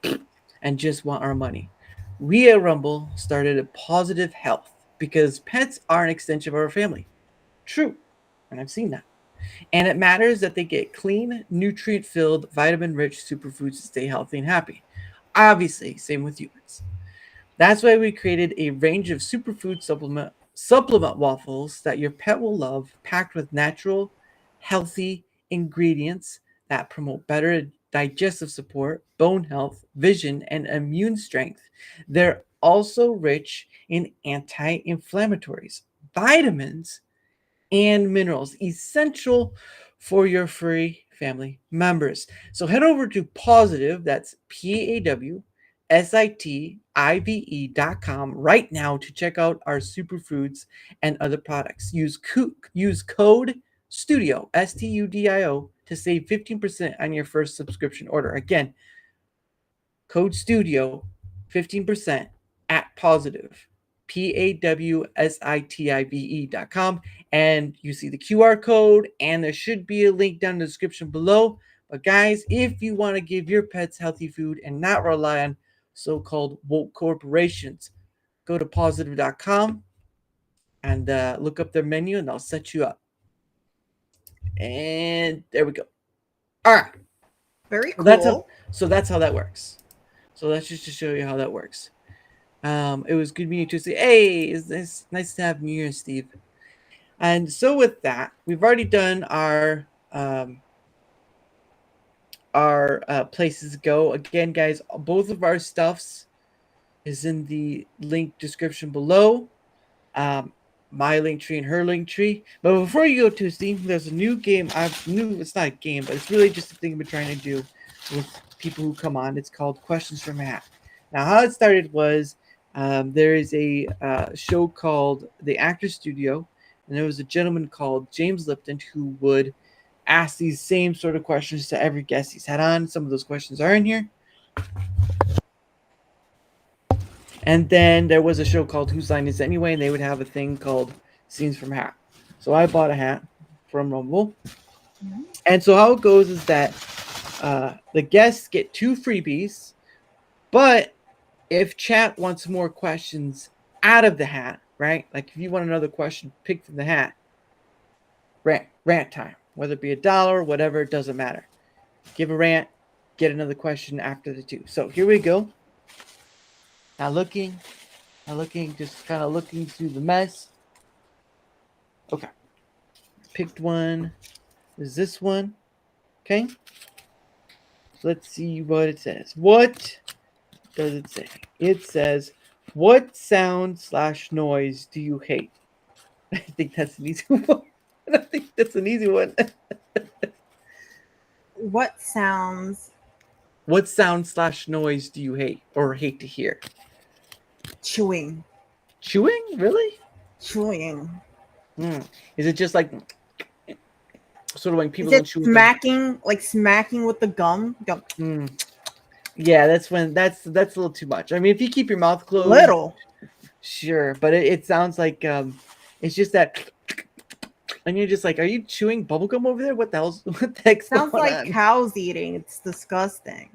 and just want our money. We at Rumble started a positive health because pets are an extension of our family. True, and I've seen that. And it matters that they get clean, nutrient filled, vitamin rich superfoods to stay healthy and happy. Obviously, same with humans. That's why we created a range of superfood supplement waffles that your pet will love, packed with natural, healthy ingredients that promote better digestive support, bone health, vision, and immune strength. They're also rich in anti-inflammatories, vitamins, and minerals essential for your furry family members. So head over to Positive, that's PAWSITIVE.com right now to check out our superfoods and other products. Use code STUDIO, STUDIO, to save 15% on your first subscription order. Again, code STUDIO, 15% at Positive, PAWSITIVE.com. And you see the QR code, and there should be a link down in the description below. But guys, if you want to give your pets healthy food and not rely on so-called woke corporations, go to positive.com and look up their menu, and they'll set you up. And there we go. All right. Very cool. That's how that works. So that's just to show you how that works. It was good meeting you, Toasty. Hey, it's nice to have you here, Steve. And so with that, we've already done our places to go. Again, guys, both of our stuffs is in the link description below. My link tree and her link tree. But before you go, Toasty, there's a new game. It's not a game, but it's really just a thing I've been trying to do with people who come on. It's called Questions from a Hat. Now, how it started was there is a show called The Actor Studio, and there was a gentleman called James Lipton who would ask these same sort of questions to every guest he's had on. Some of those questions are in here. And then there was a show called Whose Line Is It Anyway, and they would have a thing called Scenes from a Hat. So I bought a hat from Rumble. Mm-hmm. And so how it goes is that the guests get 2 freebies, but if chat wants more questions out of the hat, right? Like if you want another question picked from the hat, rant time, whether it be $1, whatever, it doesn't matter. Give a rant, get another question after the 2. So here we go. Now looking, just kind of looking through the mess. Okay. Picked one. Is this one? Okay. Let's see what it says. What does it say? It says, what sound/noise do you hate? I think that's an easy one. I think that's an easy one. What sound/noise do you hate or hate to hear? Chewing. Chewing? Really? Chewing. Is it just like sort of when people don't chew? Smacking with the gum. Yeah, that's a little too much. I mean, if you keep your mouth closed, little, sure, but it sounds like it's just that, and you're just like, are you chewing bubblegum over there? What the heck? Sounds like on? Cows eating. It's disgusting.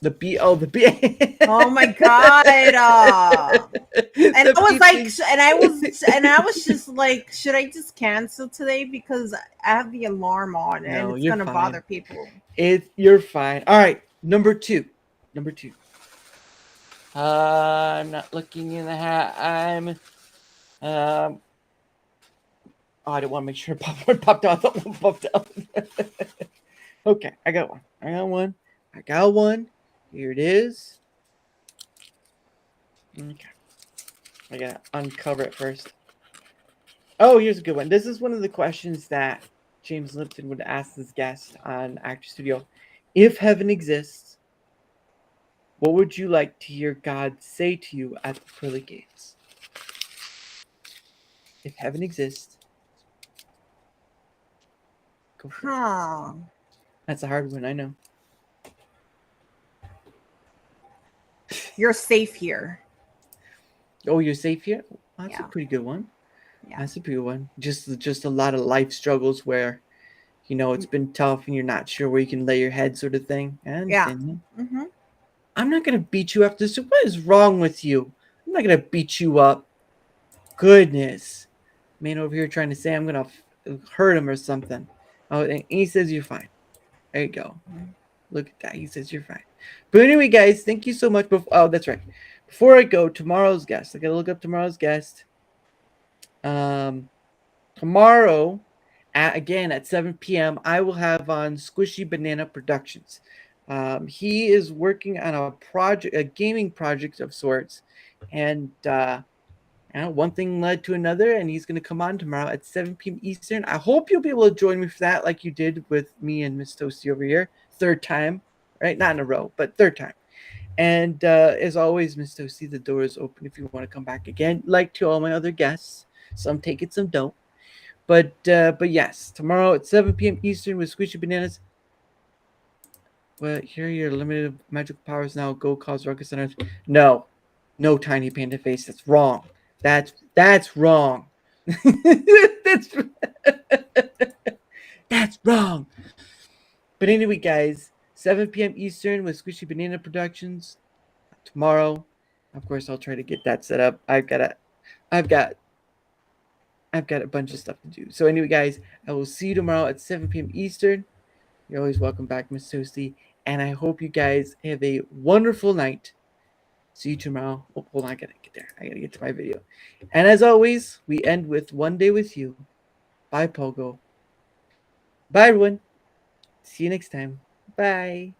The bee. Oh my god! And I was just like, should I just cancel today because I have the alarm on and it's gonna bother people. You're fine. All right, number two. I'm not looking in the hat. I didn't want to make sure one popped out. That one popped out. Okay, I got one. Here it is. Okay. I gotta uncover it first. Oh, here's a good one. This is one of the questions that James Lipton would ask his guest on Actor Studio. If heaven exists, what would you like to hear God say to you at the pearly gates? If heaven exists. Go for it. That's a hard one, I know. You're safe here. Oh, you're safe here? Well, that's a pretty good one. Yeah. That's a pretty good one. Just a lot of life struggles where, it's been tough and you're not sure where you can lay your head, sort of thing. I understand that. Mm-hmm. I'm not going to beat you up. What is wrong with you? I'm not going to beat you up. Goodness. Man over here trying to say I'm going to hurt him or something. Oh, and he says you're fine. There you go. Look at that. He says you're fine. But anyway, guys, thank you so much. Oh, that's right. Before I go, tomorrow's guest. I got to look up tomorrow's guest. Tomorrow, again at 7 p.m. I will have on Squishy Banana Productions. He is working on a project, a gaming project of sorts, and one thing led to another, and he's going to come on tomorrow at 7 p.m. Eastern. I hope you'll be able to join me for that, like you did with me and Miss Toasty over here. Third time, right? Not in a row, but third time. And as always, Miss Toasty, the door is open if you want to come back again, like to all my other guests. Some take it, some don't. But yes, tomorrow at 7 p.m. Eastern with Squishy Bananas. Well, here are your limited magical powers now. Go cause ruckus on Earth. No, Tiny Panda Face. That's wrong. That's wrong. that's wrong. But anyway, guys, 7 p.m. Eastern with Squishy Banana Productions tomorrow. Of course, I'll try to get that set up. I've got a bunch of stuff to do. So anyway, guys, I will see you tomorrow at 7 p.m. Eastern. You're always welcome back, Miss Toasty. And I hope you guys have a wonderful night. See you tomorrow. Oh, hold on, I gotta get there. I gotta get to my video. And as always, we end with One Day With You. Bye, Pogo. Bye, everyone. See you next time. Bye.